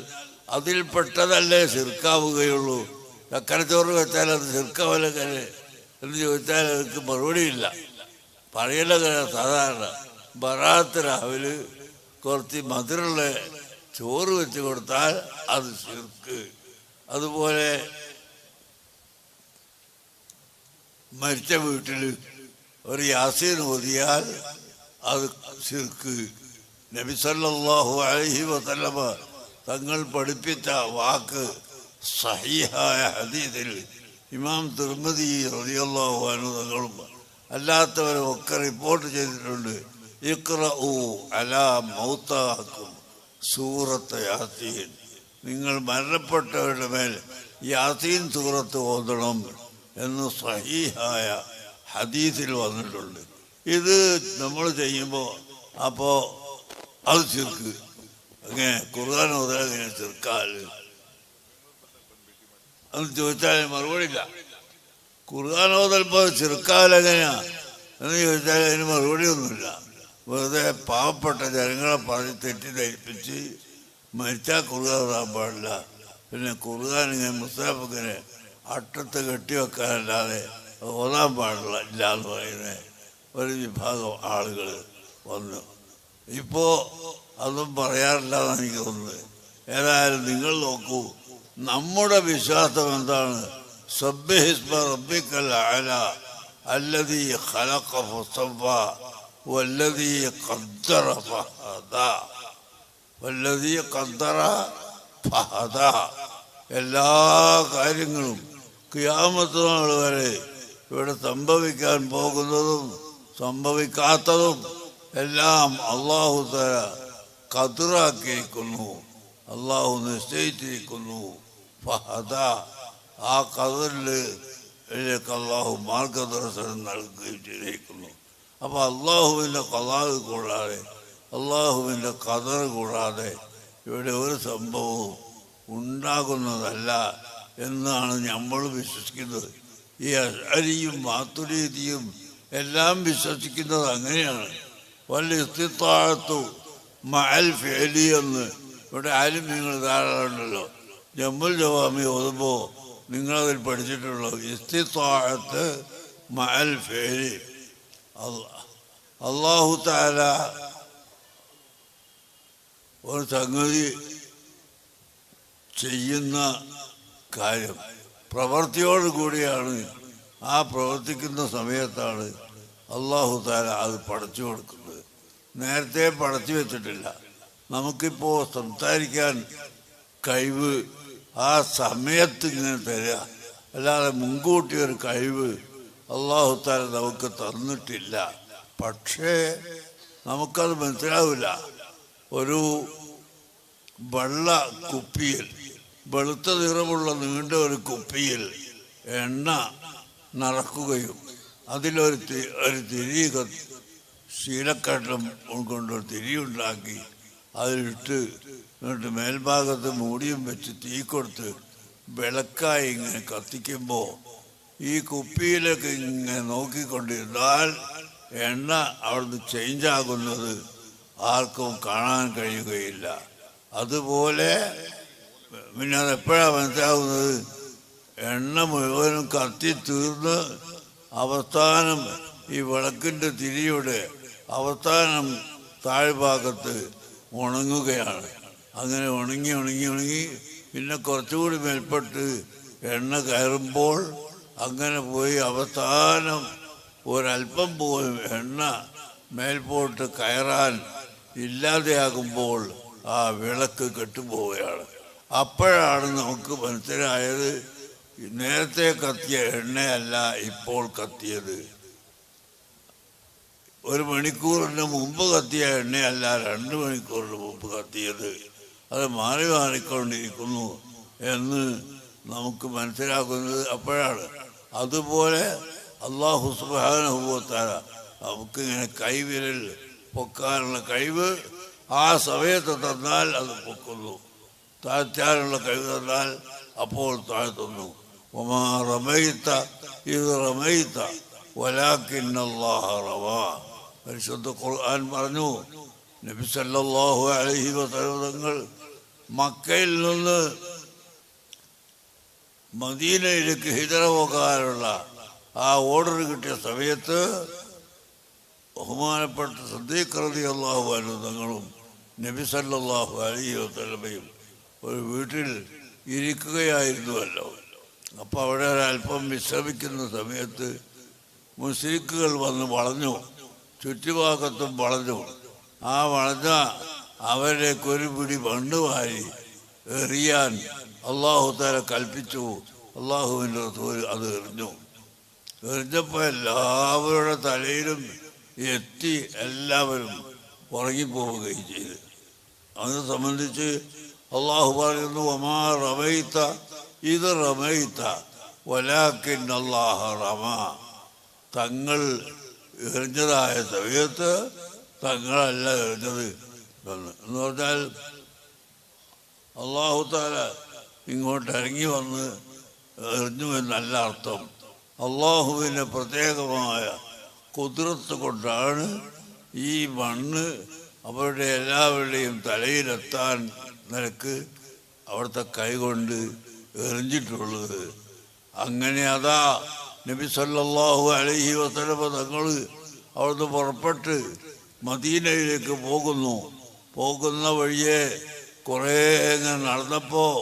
അതിൽപ്പെട്ടതല്ലേ ശിർക്കാവുകയുള്ളൂ. ചക്കരച്ചോറ് വെച്ചാൽ അത് ശിർക്കാവലങ്ങനെ എന്ന് ചോദിച്ചാൽ അവർക്ക് മറുപടിയില്ല. പറയലങ്ങനെ സാധാരണ ബറാത്ത് രാവിലെ കുറച്ച് മധുരമുള്ള ചോറ് വെച്ച് കൊടുത്താൽ അത് ശിർക്ക്. അതുപോലെ മരിച്ച വീട്ടിൽ ഒരു യാസീൻ ഓതിയാൽ അത് ശിർക്ക്. നബി സല്ലല്ലാഹു അലൈഹി വസല്ലമ തങ്ങൾ പഠിപ്പിച്ച വാക്ക് സഹീഹായ ഹദീസിൽ ഇമാം തിർമിദി റളിയല്ലാഹു അൻഹു തങ്ങളും അല്ലാത്തവരും ഒക്കെ റിപ്പോർട്ട് ചെയ്തിട്ടുണ്ട്. ഇഖ്റഉ അലാ മൗതാക്കും സൂറത്ത് യാസീൻ, നിങ്ങൾ മരണപ്പെട്ടവരുടെ മേൽ യാസീൻ സൂറത്ത് ഓതണം എന്ന് സഹീഹായ ഹദീസിൽ വന്നിട്ടുണ്ട്. ഇത് നമ്മൾ ചെയ്യുമ്പോൾ അപ്പോൾ അത് ശിർക്ക്. അങ്ങനെ ഖുർആൻ ഓതാൻ അങ്ങനെ ശിർക്കാൽ എന്ന് ചോദിച്ചാൽ മറുപടി ഇല്ല. ഖുർആൻ ഓതൽപ്പോൾ ശിർക്കാൽ എങ്ങനെയാ എന്ന് ചോദിച്ചാൽ അതിന് മറുപടി ഒന്നുമില്ല. വെറുതെ പാവപ്പെട്ട ജനങ്ങളെ പറഞ്ഞ് തെറ്റിദ്ധരിപ്പിച്ച് മരിച്ചാൽ കുറുകാൻ പാടില്ല. പിന്നെ കുറുകാൻ ഇങ്ങനെ മുസ്താഫിനെ അട്ടത്ത് കെട്ടിവെക്കാനല്ലാതെ ഓതാൻ പാടില്ല ഇല്ല എന്ന് പറയുന്ന ഒരു വിഭാഗം ആളുകൾ വന്നു. ഇപ്പോൾ അതൊന്നും പറയാറില്ല എന്നാണ് എനിക്ക് തോന്നുന്നത്. ഏതായാലും നിങ്ങൾ നോക്കൂ, നമ്മുടെ വിശ്വാസം എന്താണ്? സബ്ബിഹിസ്മ റബ്ബിക്കൽ അഅല അല്ലദീ ഖലഖ ഫസവ്വ വല്ലദീ ഖദ്ദറ ഫഹദ വല്ലദീ ഖദ്ദറ ഫഹദ. എല്ലാ കാര്യങ്ങളും ഖിയാമത്ത് നാൾ വരെ ഇവിടെ സംഭവിക്കാൻ പോകുന്നതും സംഭവിക്കാത്തതും എല്ലാം അല്ലാഹു തആല ഖദറാക്കിയിരിക്കുന്നു, അല്ലാഹു നിശ്ചയിച്ചിരിക്കുന്നു. ഫഹദ, ആ ഖദറിലേക്ക് അല്ലാഹു മാർഗദർശനം നൽകുകയും ചെയ്തിരിക്കുന്നു. അപ്പോൾ അള്ളാഹുവിൻ്റെ ഖദാ കൂടാതെ അള്ളാഹുവിൻ്റെ ഖദർ കൂടാതെ ഇവിടെ ഒരു സംഭവവും ഉണ്ടാകുന്നതല്ല എന്നാണ് നമ്മൾ വിശ്വസിക്കുന്നത്. ഈ അശ്അരിയും മാതുരീദിയും എല്ലാം വിശ്വസിക്കുന്നത് അങ്ങനെയാണ്. വല്ല ഇസ്തിത്താഅത്തു മഅൽ ഫിഅലി എന്ന് ഇവിടെ ആലിമീങ്ങൾ ധാരാളമുണ്ടല്ലോ. ജമ്മുൽ ജവാമി ഓതുമ്പോൾ നിങ്ങളതിൽ പഠിച്ചിട്ടുള്ളൂ. ഇസ്തിത്താഅത്ത് മഅൽ ഫിഅലി. അല്ലാഹു തആല ഒരു സംഗതി ചെയ്യുന്ന കാര്യം പ്രവൃത്തിയോട് കൂടിയാണ്. ആ പ്രവർത്തിക്കുന്ന സമയത്താണ് അല്ലാഹു തആല അത് പടച്ചു കൊടുക്കുന്നത്. നേരത്തെ പടച്ചു വെച്ചിട്ടില്ല. നമുക്കിപ്പോൾ സംസാരിക്കാൻ കഴിവ് ആ സമയത്ത് ഇങ്ങനെ തരിക, അല്ലാതെ മുൻകൂട്ടി ഒരു കഴിവ് അല്ലാഹു തആല നമുക്ക് തന്നിട്ടില്ല. പക്ഷേ നമുക്കത് മനസ്സിലാവില്ല. ഒരു വെള്ള കുപ്പിയിൽ, വെളുത്ത നിറമുള്ള നീണ്ട ഒരു കുപ്പിയിൽ എണ്ണ നിറക്കുകയും അതിലൊരു തിരി ശീലക്കട്ടം കൊണ്ടൊരു തിരിയുണ്ടാക്കി അതിലിട്ട് എന്നിട്ട് മേൽഭാഗത്ത് മൂടിയും വെച്ച് തീ കൊടുത്ത് വിളക്കായി ഇങ്ങനെ കത്തിക്കുമ്പോൾ ഈ കുപ്പിയിലേക്ക് ഇങ്ങനെ നോക്കിക്കൊണ്ടിരുന്നാൽ എണ്ണ അവിടുന്ന് ചേഞ്ച് ആകുന്നത് ആർക്കും കാണാൻ കഴിയുകയില്ല. അതുപോലെ പിന്നെ അതെപ്പോഴാണ് മനസ്സിലാകുന്നത്? എണ്ണ മുഴുവനും കത്തി തീർന്ന് അവസാനം ഈ വിളക്കിൻ്റെ തിരിയുടെ അവസാനം താഴ്ഭാഗത്ത് ഉണങ്ങുകയാണ്. അങ്ങനെ ഉണങ്ങി ഉണങ്ങി ഉണങ്ങി പിന്നെ കുറച്ചുകൂടി മേൽപ്പെട്ട് എണ്ണ കയറുമ്പോൾ അങ്ങനെ പോയി അവസാനം ഒരല്പം പോലും എണ്ണ മേൽപോട്ട് കയറാൻ ഇല്ലാതെയാകുമ്പോൾ ആ വിളക്ക് കെട്ടുപോവുകയാണ്. അപ്പോഴാണ് നമുക്ക് മനസ്സിലായത് നേരത്തെ കത്തിയ എണ്ണയല്ല ഇപ്പോൾ കത്തിയത്. ഒരു മണിക്കൂറിന് മുമ്പ് കത്തിയ എണ്ണയല്ല 2 മണിക്കൂറിന് മുമ്പ് കത്തിയത്. അത് മാറി മാറിക്കൊണ്ടിരിക്കുന്നു എന്ന് നമുക്ക് മനസ്സിലാക്കുന്നത് അപ്പോഴാണ്. അതുപോലെ അല്ലാഹു സുബ്ഹാനഹു വ തആല നമുക്കിങ്ങനെ കൈവിരൽ പൊക്കാനുള്ള കഴിവ് ആ സമയത്ത് തന്നാൽ അത് പൊക്കുന്നു, താഴ്ത്താനുള്ള കഴിവ് തന്നാൽ അപ്പോൾ താഴ്ത്തുന്നു. വമാ റമൈത ഇദ് റമൈത വലാകിന്നല്ലാഹ റമാ. പരിശുദ്ധ ഖുർആൻ പറഞ്ഞു, നബി സല്ലല്ലാഹു അലൈഹി വസല്ലം തങ്ങൾ മക്കയിൽ നിന്ന് മദീനയിലേക്ക് ഹിജറ പോകാനുള്ള ആ ഓർഡർ കിട്ടിയ സമയത്ത് ബഹുമാനപ്പെട്ട സിദ്ദീഖ് റളിയല്ലാഹു അൻഹു തങ്ങളും നബി സല്ലല്ലാഹു അലൈഹി വസല്ലമയും ഒരു വീട്ടിൽ ഇരിക്കുകയായിരുന്നുവല്ലോ. അപ്പോൾ അവിടെ ഒരല്പം വിശ്രമിക്കുന്ന സമയത്ത് മുശ്രിക്കുകൾ വന്ന് വളഞ്ഞു, ചുറ്റുഭാഗത്തും വളഞ്ഞു. ആ വളഞ്ഞ അവരിലേക്ക് ഒരു പിടി മണ്ണ് വാരി എറിയാൻ അല്ലാഹു തആല കൽപ്പിച്ചു. അല്ലാഹുവിൻ്റെ റസൂൽ അത് എറിഞ്ഞു. എറിഞ്ഞപ്പോൾ എല്ലാവരുടെ തലയിലും എത്തി എല്ലാവരും ഉറങ്ങിപ്പോവുകയും ചെയ്തു. അതിനെ സംബന്ധിച്ച് അല്ലാഹു പറയുന്നു, വമാ റമൈത ഇദ് റമൈത വലാകിന്നല്ലാഹ റമാ. തങ്ങൾ എറിഞ്ഞതായ സമയത്ത് തങ്ങളല്ല എറിഞ്ഞത് എന്ന് പറഞ്ഞാൽ അല്ലാഹു തആല ഇങ്ങോട്ട് ഇറങ്ങി വന്ന് എറിഞ്ഞു എന്നല്ല അർത്ഥം. അള്ളാഹുവിൻ്റെ പ്രത്യേകമായ കുദ്റത്ത് കൊണ്ടാണ് ഈ മണ്ണ് അവരുടെ എല്ലാവരുടെയും തലയിലെത്താൻ നിലക്ക് അവിടുത്തെ കൈകൊണ്ട് എറിഞ്ഞിട്ടുള്ളത്. അങ്ങനെ അതാ നബി സല്ലല്ലാഹു അലൈഹി വസല്ലം തങ്ങൾ അവിടുന്ന് പുറപ്പെട്ട് മദീനയിലേക്ക് പോകുന്ന വഴിയെ കുറേ ഇങ്ങനെ നടന്നപ്പോൾ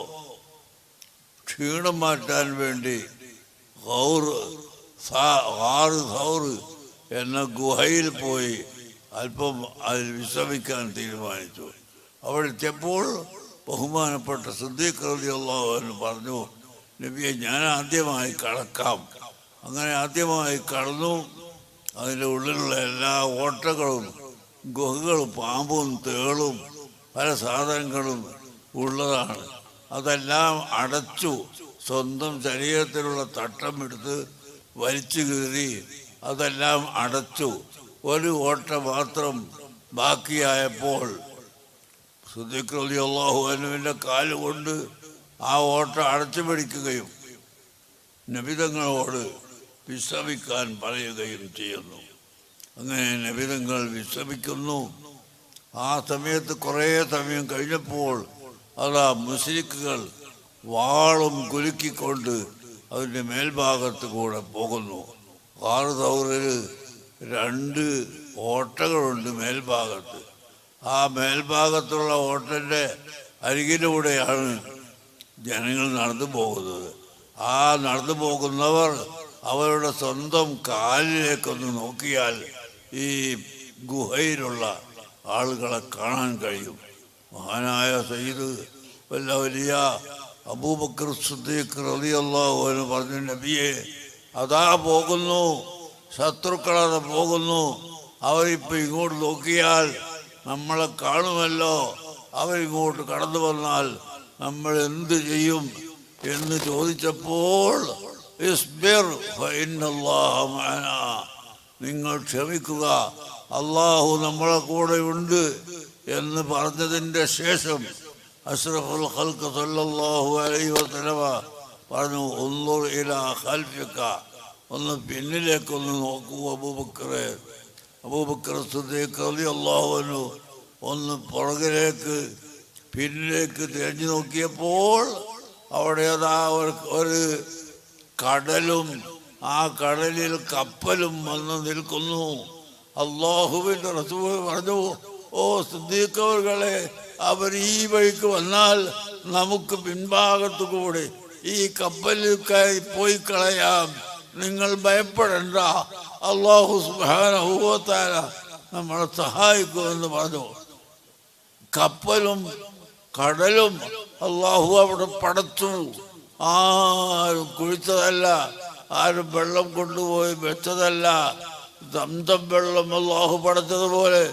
ക്ഷീണം മാറ്റാൻ വേണ്ടി ഖാർ എന്ന ഗുഹയിൽ പോയി അല്പം അതിൽ വിശ്രമിക്കാൻ തീരുമാനിച്ചു. അവിടെ എത്തിയപ്പോൾ ബഹുമാനപ്പെട്ട സിദ്ദീഖ് റളിയല്ലാഹു അൻഹു പറഞ്ഞു, നബിയെ ഞാൻ ആദ്യമായി കടക്കാം. അങ്ങനെ ആദ്യമായി കടന്നു. അതിൻ്റെ ഉള്ളിലുള്ള എല്ലാ ഓട്ടകളും ഗുഹകളും പാമ്പും തേളും പല സാധനങ്ങളും ഉള്ളതാണ്. അതെല്ലാം അടച്ചു. സ്വന്തം ശരീരത്തിലുള്ള തട്ടമെടുത്ത് വലിച്ചു കീറി അതെല്ലാം അടച്ചു. ഒരു ഓട്ട മാത്രം ബാക്കിയായപ്പോൾ സിദ്ദീഖ് റളിയല്ലാഹു അൻഹുവിൻ്റെ കാലുകൊണ്ട് ആ ഓട്ട അടച്ചു പിടിക്കുകയും നബിതങ്ങളോട് വിശ്രമിക്കാൻ പറയുകയും ചെയ്യുന്നു. അങ്ങനെ നബിതങ്ങൾ വിശ്രമിക്കുന്നു. ആ സമയത്ത് കുറേ സമയം കഴിഞ്ഞപ്പോൾ അതാ മുശ്രിക്കുകൾ വാളും കുലുക്കിക്കൊണ്ട് അതിൻ്റെ മേൽഭാഗത്ത് കൂടെ പോകുന്നു. ഖാർ സൗറിൽ 2 ഓട്ടകളുണ്ട് മേൽഭാഗത്ത്. ആ മേൽഭാഗത്തുള്ള ഓട്ടൻ്റെ അരികിലൂടെയാണ് ജനങ്ങൾ നടന്നു പോകുന്നത്. ആ നടന്നു പോകുന്നവർ അവരുടെ സ്വന്തം കാലിലേക്കൊന്ന് നോക്കിയാൽ ഈ ഗുഹയിലുള്ള ആളുകളെ കാണാൻ കഴിയും. മഹാനായ സയ്യിദ് വലിയ അബൂബക്കർ സിദ്ദീഖ് റളിയല്ലാഹു അൻഹു പറഞ്ഞു, നബിയെ അതാ പോകുന്നു, ശത്രുക്കളത് പോകുന്നു, അവരിപ്പോൾ ഇങ്ങോട്ട് നോക്കിയാൽ നമ്മളെ കാണുമല്ലോ, അവരിങ്ങോട്ട് കടന്നു വന്നാൽ നമ്മൾ എന്ത് ചെയ്യും എന്ന് ചോദിച്ചപ്പോൾ ഇസ്ബിർ ഫഇന്നല്ലാഹ മഅനാ, നിങ്ങൾ ക്ഷമിക്കുക, അള്ളാഹു നമ്മളെ കൂടെ ഉണ്ട് എന്ന് പറഞ്ഞതിൻ്റെ ശേഷം അഷ്റഫുൽ ഖൽഖ് സല്ലല്ലാഹു അലൈഹി വസല്ലം പറഞ്ഞു, ഉൻദുർ ഇലാ ഖൽഫിക, ഒന്ന് പിന്നിലേക്കൊന്ന് നോക്കൂ അബൂബക്കറെ. അബൂബക്കർ സിദ്ദീഖ് റളിയല്ലാഹു അൻഹു ഒന്ന് പിന്നിലേക്ക് തിരിഞ്ഞു നോക്കിയപ്പോൾ അവിടെ അതാ ഒരു കടലും ആ കടലിൽ കപ്പലും വന്ന് നിൽക്കുന്നു. അല്ലാഹുവിൻ്റെ റസൂൽ പറഞ്ഞു, ഓ സിദ്ദീഖ് അവர்களെ, അവർ ഈ വഴിക്ക് വന്നാൽ നമുക്ക് പിൻഭാഗത്തു കൂടെ ഈ കപ്പലിൽ പോയി കളയാം, നിങ്ങൾ ഭയപ്പെടണ്ട, അല്ലാഹു സുബ്ഹാനഹു വ തആല നമ്മളെ സഹായിക്കുമെന്ന് പറഞ്ഞു. കപ്പലും കടലും അല്ലാഹു അവിടെ പടച്ചു. ആരും കുഴിച്ചതല്ല, ആരും വെള്ളം കൊണ്ടുപോയി വെച്ചതല്ല. ദംദം വെള്ളം അല്ലാഹു പടച്ചതുപോലെ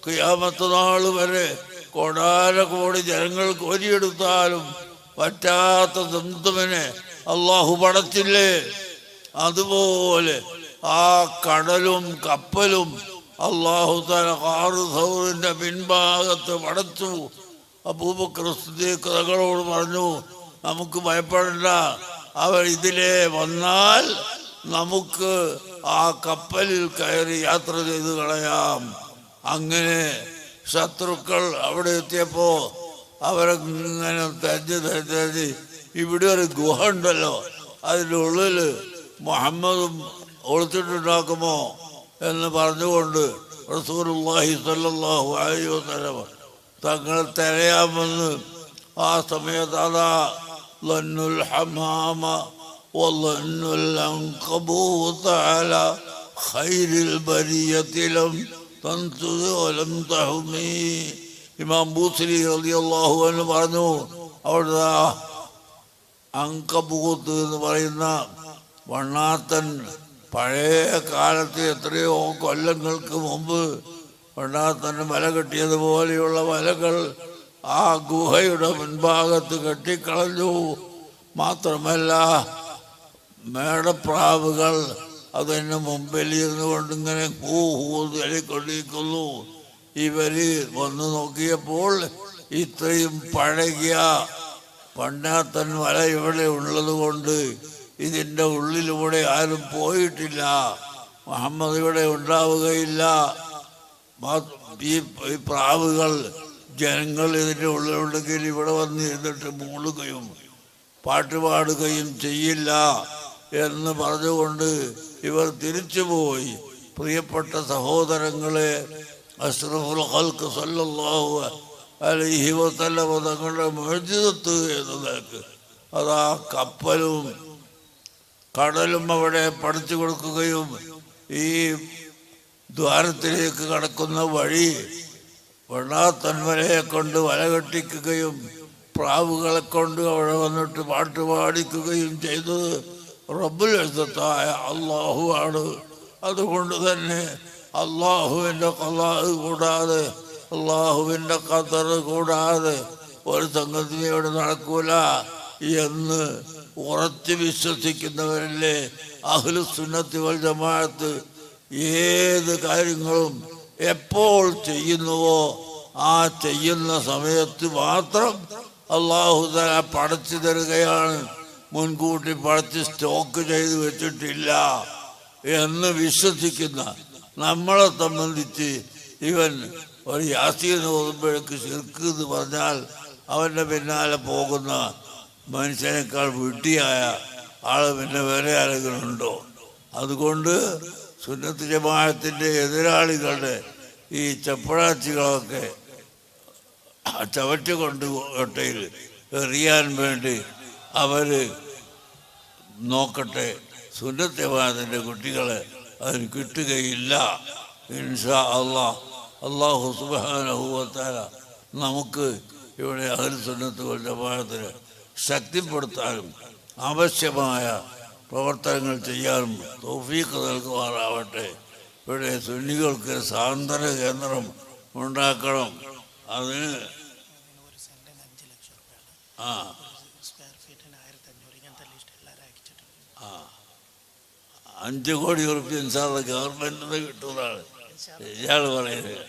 ഖിയാമത്ത് നാൾ വരെ കോടാനകോടി ജനങ്ങൾ കോരിയെടുത്താലും പറ്റാത്ത ദംദമിനെ അല്ലാഹു പടച്ചില്ലേ, അതുപോലെ ആ കടലും കപ്പലും അല്ലാഹു തആല ഖാർ സൗറിന്റെ പിൻഭാഗത്ത് പടച്ചു. അബൂബക്കർ സിദ്ദീഖ് തങ്ങളോട് പറഞ്ഞു, നമുക്ക് ഭയപ്പെടണ്ട, അവർ ഇതിലേ വന്നാൽ നമുക്ക് ആ കപ്പലിൽ കയറി യാത്ര ചെയ്ത് കളയാം. അങ്ങനെ ശത്രുക്കൾ അവിടെ എത്തിയപ്പോൾ അവരിങ്ങനെ തെരഞ്ഞ് ഇവിടെ ഒരു ഗുഹ ഉണ്ടല്ലോ, അതിൻ്റെ ഉള്ളിൽ മുഹമ്മദും ഒളിച്ചിട്ടുണ്ടാക്കുമോ എന്ന് പറഞ്ഞുകൊണ്ട് റസൂലുള്ളാഹി സ്വല്ലല്ലാഹു അലൈഹി വസല്ലം തങ്ങളെ തിരയാമെന്ന് ആ സമയത്ത് അതാ ലന്നുൽ ഹമാമ വലന്നുൽ അൻകബൂത അലാ ഖൈരിൽ ബരിയത്തി ലം തൻതുദ് വലം തഹ്മി. ഇമാം ബൂസരി റളിയല്ലാഹു അൻഹു പറഞ്ഞു, അവിടെ അങ്കബൂത്ത് എന്ന് പറയുന്ന വണ്ണാത്തൻ പഴയ കാലത്ത് എത്രയോ കൊല്ലങ്ങൾക്ക് മുമ്പ് വണ്ണാത്തന് വല കെട്ടിയതുപോലെയുള്ള വലകൾ ആ ഗുഹയുടെ മുൻഭാഗത്ത് കെട്ടിക്കളഞ്ഞു. മാത്രമല്ല മേടപ്രാവുകൾ അതിന് മുമ്പിൽ ഇരുന്നു കൊണ്ടിങ്ങനെ തള്ളിക്കൊണ്ടിരിക്കുന്നു. ഇവര് വന്നു നോക്കിയപ്പോൾ ഇത്രയും പഴകിയ വണ്ണാത്തൻ വല ഇവിടെ ഉള്ളത് കൊണ്ട് ഇതിൻ്റെ ഉള്ളിലൂടെ ആരും പോയിട്ടില്ല, മുഹമ്മദ് ഇവിടെ ഉണ്ടാവുകയില്ല ഈ പ്രാവുകൾ ജനങ്ങൾ ഇതിൻ്റെ ഉള്ളിലുണ്ടെങ്കിൽ ഇവിടെ വന്ന് ഇരുന്നിട്ട് മൂളുകയും പാട്ടുപാടുകയും ചെയ്യില്ല എന്ന് പറഞ്ഞുകൊണ്ട് ഇവർ തിരിച്ചുപോയി. പ്രിയപ്പെട്ട സഹോദരങ്ങളെ, അഷ്റഫുൽ ഖൽഖ് സല്ലല്ലാഹു അലൈഹി വസല്ലം തങ്ങളുടെ മുഅ്ജിസത്ത് എന്നതിലേക്ക് അതാ കപ്പലും കടലും അവിടെ പഠിച്ചു കൊടുക്കുകയും ഈ ദ്വാരത്തിലേക്ക് കടക്കുന്ന വഴി വെള്ളാത്തന്മലയെ കൊണ്ട് വല കെട്ടിക്കുകയും പ്രാവുകളെ കൊണ്ട് അവിടെ വന്നിട്ട് പാട്ട് പാടിക്കുകയും ചെയ്തത് റബ്ബുൽ ഇസ്സത്തായ അള്ളാഹു ആണ്. അതുകൊണ്ട് തന്നെ അള്ളാഹുവിൻ്റെ ഖളാ കൂടാതെ, അള്ളാഹുവിൻ്റെ ഖദർ കൂടാതെ ഒരു സംഗതി ഇവിടെ നടക്കൂല എന്ന് ഉറച്ച് വിശ്വസിക്കുന്നവരല്ലേ അഹ്ലുസുന്നത്തി വൽ ജമാഅത്ത്. ഏത് കാര്യങ്ങളും എപ്പോൾ ചെയ്യുന്നുവോ ആ ചെയ്യുന്ന സമയത്ത് മാത്രം അള്ളാഹു തആല പടച്ചു തരികയാണ്, മുൻകൂട്ടി പടച്ച് സ്റ്റോക്ക് ചെയ്ത് വെച്ചിട്ടില്ല എന്ന് വിശ്വസിക്കുന്ന നമ്മളെ സംബന്ധിച്ച് ഇവൻ ഒരു യാസീൻ ഓതുമ്പോഴേക്ക് ശിർക്ക് എന്ന് പറഞ്ഞാൽ അവൻ്റെ പിന്നാലെ പോകുന്ന മനുഷ്യനേക്കാൾ വിഡ്ഢിയായ ആൾ പിന്നെ വേറെ ആരെങ്കിലും ഉണ്ടോ? അതുകൊണ്ട് സുന്നത്ത് ജമാഅത്തിൻ്റെ എതിരാളികളുടെ ഈ ചപ്പഴാച്ചികളൊക്കെ ചവറ്റ് കൊണ്ട് കൊട്ടയിൽ എറിയാൻ വേണ്ടി അവർ നോക്കട്ടെ. സുന്നത്ത് ജമാഅത്തിൻ്റെ കുട്ടികളെ അതിന് കിട്ടുകയില്ല. ഇൻഷാ അല്ലാഹ്. അല്ലാഹു സുബ്ഹാനഹു വ തആല നമുക്ക് ഇവിടെ അഹ്ലുസുന്നത്ത് വൽ ജമാഅത്തിനെ ശക്തിപ്പെടുത്താനും ആവശ്യമായ പ്രവർത്തനങ്ങൾ ചെയ്യാനും തൗഫീഖ് നൽകുമാറാവട്ടെ. ഇവിടെ സുന്നികൾക്ക് സാന്ത്വന കേന്ദ്രം ഉണ്ടാക്കണം. അതിന് 5 കോടി ഉറുപ്പ്യ ഇൻഷാല്ലാഹ് ഗവൺമെന്റിന് കിട്ടുന്നതാണ് ഇയാൾ പറയുന്നത്.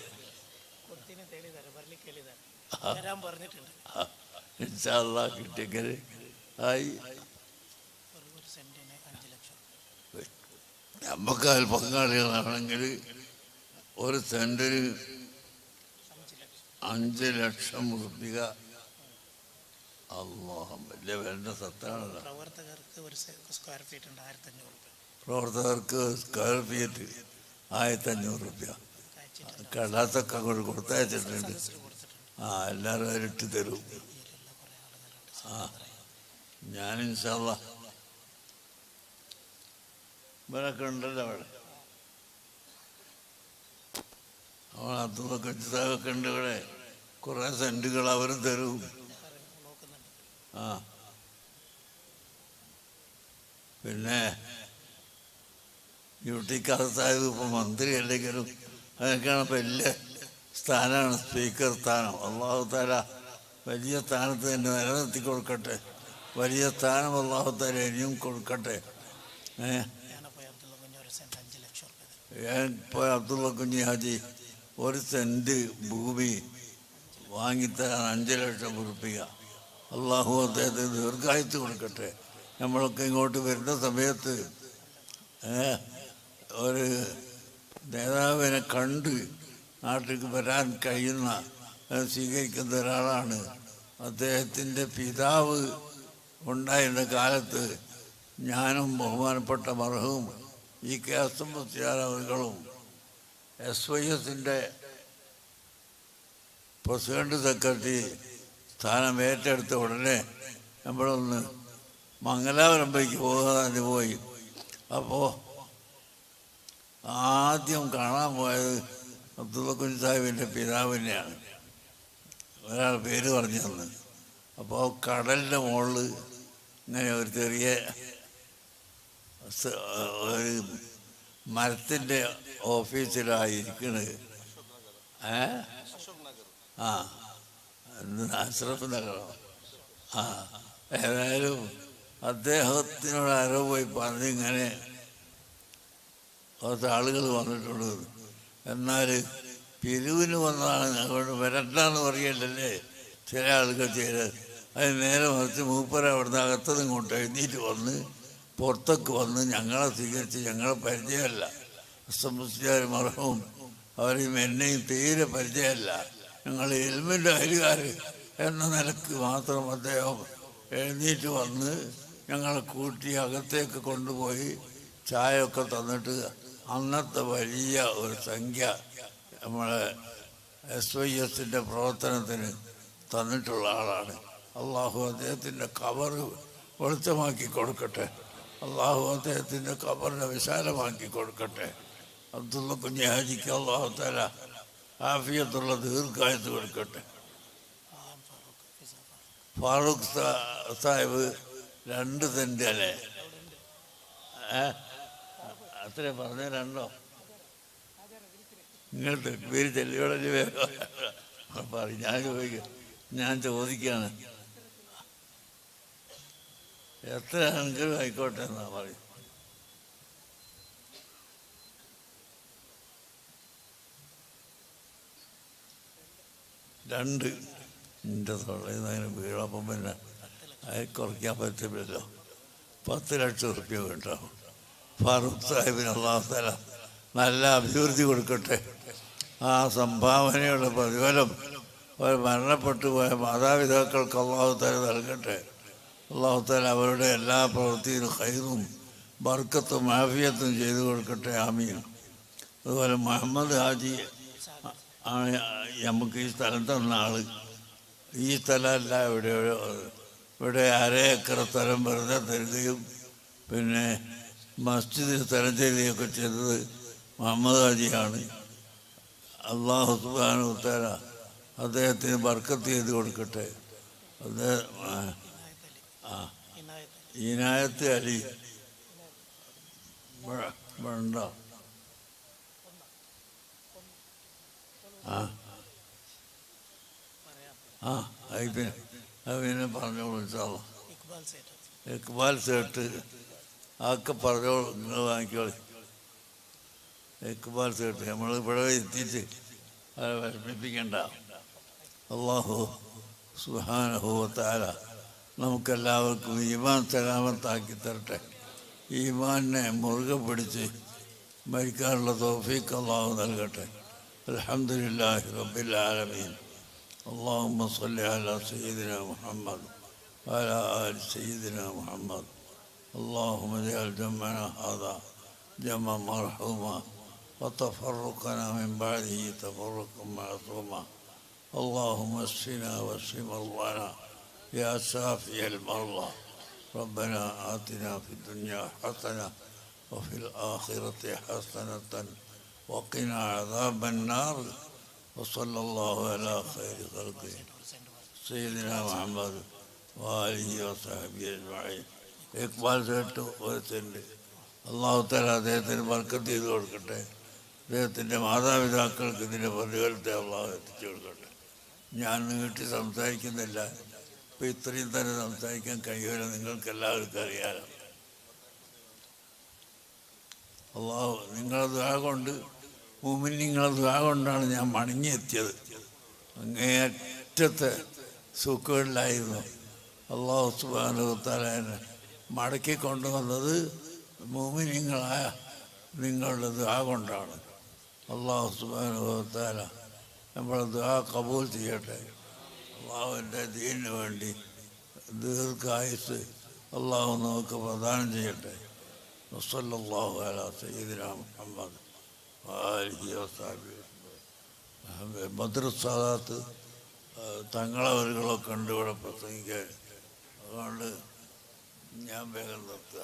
ഇൻഷാല്ലാഹ് കിട്ടിയെങ്കിൽ ആയി. നമുക്ക് അതിൽ പങ്കാളികളാണെങ്കിൽ ഒരു സെന്റിന് 5 ലക്ഷം രൂപ. അല്ലാഹ് വലിയ വേണ്ട സത്താണല്ലോ. പ്രവർത്തകർക്ക് സ്ക്വയർ ഫീറ്റ് 1500 രൂപ കടലാസൊക്കെ അങ്ങോട്ട് കൊടുത്തയച്ചിട്ടുണ്ട്. എല്ലാവരും അതിലിട്ട് തരും. ഞാൻ ഇൻഷാല്ലാഹ് ഇവരൊക്കെ ഉണ്ടല്ലോ അവിടെ. അവൾ അതൊക്കെ ഒക്കെ ഉണ്ട് ഇവിടെ. കുറേ സെന്റുകൾ അവരും തരും. പിന്നെ യൂട്ടിക്കാർ സാഹിബ് ഇപ്പം മന്ത്രി അല്ലെങ്കിലും അതൊക്കെയാണ് വലിയ സ്ഥാനമാണ്, സ്പീക്കർ സ്ഥാനം. അല്ലാഹു തആല വലിയ സ്ഥാനത്ത് തന്നെ നിലനിർത്തി കൊടുക്കട്ടെ. വലിയ സ്ഥാനം അല്ലാഹു തആല ഇനിയും കൊടുക്കട്ടെ. ഇപ്പോൾ അബ്ദുള്ള കുഞ്ഞി ഹാജി 1 സെന്റ് ഭൂമി വാങ്ങിത്തരാൻ 5 ലക്ഷം രൂപ. അള്ളാഹു അദ്ദേഹത്തിന് ദീർഘായുസ്സ് കൊടുക്കട്ടെ. നമ്മളൊക്കെ ഇങ്ങോട്ട് വരുന്ന സമയത്ത് ഒരു നേതാവിനെ കണ്ട് നാട്ടിലേക്ക് വരാൻ കഴിയുന്ന സ്വീകരിക്കുന്ന ഒരാളാണ്. അദ്ദേഹത്തിൻ്റെ പിതാവ് ഉണ്ടായിരുന്ന കാലത്ത് ഞാനും ബഹുമാനപ്പെട്ട മർഹൂം ഈ മുസ്ലിയാരവകളും SYSൻ്റെ പ്രസിഡന്റ് സെക്രട്ടറി സ്ഥാനം ഏറ്റെടുത്ത ഉടനെ നമ്മളൊന്ന് മംഗലാപുരമ്പയ്ക്ക് പോകാൻ പോയി. അപ്പോൾ ആദ്യം കാണാൻ പോയത് അബ്ദുള്ള കുഞ്ഞി സാഹിബിൻ്റെ പിതാവിനെയാണ്. ഒരാൾ പേര് പറഞ്ഞു തന്നു. അപ്പോൾ കടലിൻ്റെ മുകളിൽ ഇങ്ങനെ ഒരു ചെറിയ ഒരു മരത്തിൻ്റെ ഓഫീസിലായിരിക്കണത്. അഷ്റഫ് നഗറോ? ഏതായാലും അദ്ദേഹത്തിനോട് ആരോ പോയി പറഞ്ഞിങ്ങനെ കുറച്ച് ആളുകൾ വന്നിട്ടുണ്ട്. എന്നാൽ പിരിവിന് വന്നതാണ്, അതുകൊണ്ട് വരണ്ടെന്ന് പറയല്ലേ ചില ആളുകൾ ചെയ്തത്. അത് നേരെ മറിച്ച് മൂപ്പര അവിടുന്ന് അകത്തത് കൊണ്ട് എഴുന്നേറ്റ് വന്ന് പുറത്തൊക്കെ വന്ന് ഞങ്ങളെ സ്വീകരിച്ച്, ഞങ്ങളെ പരിചയമല്ല മുസ്ലിയാർ മർഹൂം അവരെയും എന്നെയും തീരെ പരിചയമല്ല. ഞങ്ങൾ ഇൽമിൻ്റെ അയൽക്കാർ എന്ന നിലക്ക് മാത്രം അദ്ദേഹം എഴുന്നേറ്റ് വന്ന് ഞങ്ങളെ കൂട്ടി അകത്തേക്ക് കൊണ്ടുപോയി ചായയൊക്കെ തന്നിട്ട് അന്നത്തെ വലിയ ഒരു സംഖ്യ നമ്മളെ SYS പ്രവർത്തനത്തിന് തന്നിട്ടുള്ള ആളാണ്. അള്ളാഹു അദ്ദേഹത്തിൻ്റെ ഖബർ വെളിച്ചമാക്കി കൊടുക്കട്ടെ. അള്ളാഹു അദ്ദേഹത്തിൻ്റെ ഖബറിനെ വിശാലമാക്കി കൊടുക്കട്ടെ. അബ്ദുള്ള കുഞ്ഞി ഹാജിക്ക് അള്ളാഹു തആല ആഫിയത്തുള്ള ദീർഘായുസ്സ് കൊടുക്കട്ടെ. ഫാറൂഖ് സാഹിബ് 2 സെന്റ് അല്ലേ? അത്രേ പറഞ്ഞ 2 നിങ്ങൾ തെക്കുപേര് ചെല്ലിയോടല്ലേ വേഗം പറയും. ഞാൻ ചോദിക്കുകയാണ്, എത്ര ആണെങ്കിലും ആയിക്കോട്ടെ എന്നാ പറയും. എൻ്റെ തൊള്ളയിൽ നിന്ന് അങ്ങനെ വീഴും. അപ്പം പിന്നെ അത് കുറയ്ക്കാൻ പറ്റില്ലല്ലോ. 10 ലക്ഷം റുപ്യ കിട്ടും. ഫാറൂഖ് സാഹിബിന് അല്ലാഹു തആല നല്ല അഭിവൃദ്ധി കൊടുക്കട്ടെ. ആ സംഭാവനയുടെ പ്രതിഫലം അവർ മരണപ്പെട്ടു പോയ മാതാപിതാക്കൾക്ക് അല്ലാഹു തആല നൽകട്ടെ. അല്ലാഹു തആല അവരുടെ എല്ലാ പ്രവൃത്തിയിലും ഖൈറും ബർക്കത്തും ആഫിയത്തും ചെയ്തു കൊടുക്കട്ടെ. ആമീൻ. അതുപോലെ മുഹമ്മദ് ഹാജി ആണ് നമുക്ക് ഈ സ്ഥലം തന്ന ആള്. ഈ സ്ഥലമല്ല, ഇവിടെ 1/2 ഏക്കർ സ്ഥലം വെറുതെ തരികയും പിന്നെ മസ്ജിദിന് സ്ഥലം തരികയൊക്കെ ചെയ്തത് മുഹമ്മദ് ഹാജിയാണ്. അല്ലാഹു സുബ്ഹാനഹു വ തആല അദ്ദേഹത്തിന് ബർക്കത്ത് ചെയ്ത് കൊടുക്കട്ടെ. ഇനായത്ത് അലി ഉണ്ടോ? പിന്നെ പറഞ്ഞോളൂ. ഇക്ബാൽ സേട്ട് അതൊക്കെ പറഞ്ഞോളൂ. നിങ്ങൾ വാങ്ങിക്കോളി. ഇക്ബാൽ സേട്ട് നമ്മൾ ഇവിടെ എത്തിച്ച് അവരെ വിഷമിപ്പിക്കണ്ട. അല്ലാഹു സുബ്ഹാനഹു വ തആല നമുക്കെല്ലാവർക്കും ഈമാൻ സലാമത്താക്കി തരട്ടെ. ഈമാനെ മുറുകെ പിടിച്ച് മരിക്കാനുള്ള തൗഫീഖ് അല്ലാഹു നൽകട്ടെ. അൽഹംദുലില്ലാഹി റബ്ബിൽ ആലമീൻ. اللهم صل على سيدنا محمد وعلى آل سيدنا محمد. اللهم اجعل جمعنا هذا جمعا مرحوما وتفرقنا من بعده تفرقا معصوما. اللهم اشفنا واشف مرضانا يا شافي المرضى. ربنا آتنا في الدنيا حسنة وفي الآخرة حسنة وقنا عذاب النار. وصلى الله على خير خلقه سيدنا محمد وآله وصحبه أجمعين. ഇക്ബാൽ സേട്ട് ഒരു സെന്റ് അല്ലാഹു തആല അദ്ദേഹത്തിന് ബർക്കത്ത് ചെയ്ത് കൊടുക്കട്ടെ. അദ്ദേഹത്തിൻ്റെ മാതാപിതാക്കൾക്ക് ഇതിൻ്റെ പ്രതിഫലത്തെ അല്ലാഹു എത്തിച്ചു കൊടുക്കട്ടെ. ഞാൻ നീട്ടി സംസാരിക്കുന്നില്ല. ഇപ്പം ഇത്രയും തന്നെ സംസാരിക്കാൻ കഴിയുമല്ലോ. നിങ്ങൾക്ക് എല്ലാവർക്കും അറിയാലോ. അല്ലാഹു നിങ്ങളെ ദുആ കൊണ്ട് മുഅ്മിനീങ്ങളെ ദുആ കൊണ്ടാണ് ഞാൻ മടങ്ങിയെത്തിയത്. അങ്ങേയറ്റത്തെ സുഖമില്ലായിരുന്നു. അല്ലാഹു സുബ്ഹാനഹു വ തആല എന്നെ മടക്കി കൊണ്ടുവന്നത് മുഅ്മിനീങ്ങളായ നിങ്ങളുടെ ദുആ കൊണ്ടാണ്. അല്ലാഹു സുബ്ഹാനഹു വ തആല നമ്മുടെ ദുആ കബൂൽ ചെയ്യട്ടെ. അല്ലാഹുവിൻ്റെ ദീനിന് വേണ്ടി ദീർഘായുസ്സ് അല്ലാഹു നമുക്ക് പ്രദാനം ചെയ്യട്ടെ. വസല്ലല്ലാഹു അലാ സയ്യിദിനാ മുഹമ്മദ് ആലിഹി വസഹബിഹി. മദ്രസാദാത്ത് തങ്ങളവരുകളൊക്കെ ഉണ്ട് ഇവിടെ പ്രസംഗിക്കാൻ. അതുകൊണ്ട് ഞാൻ വേഗം നിർത്തുക.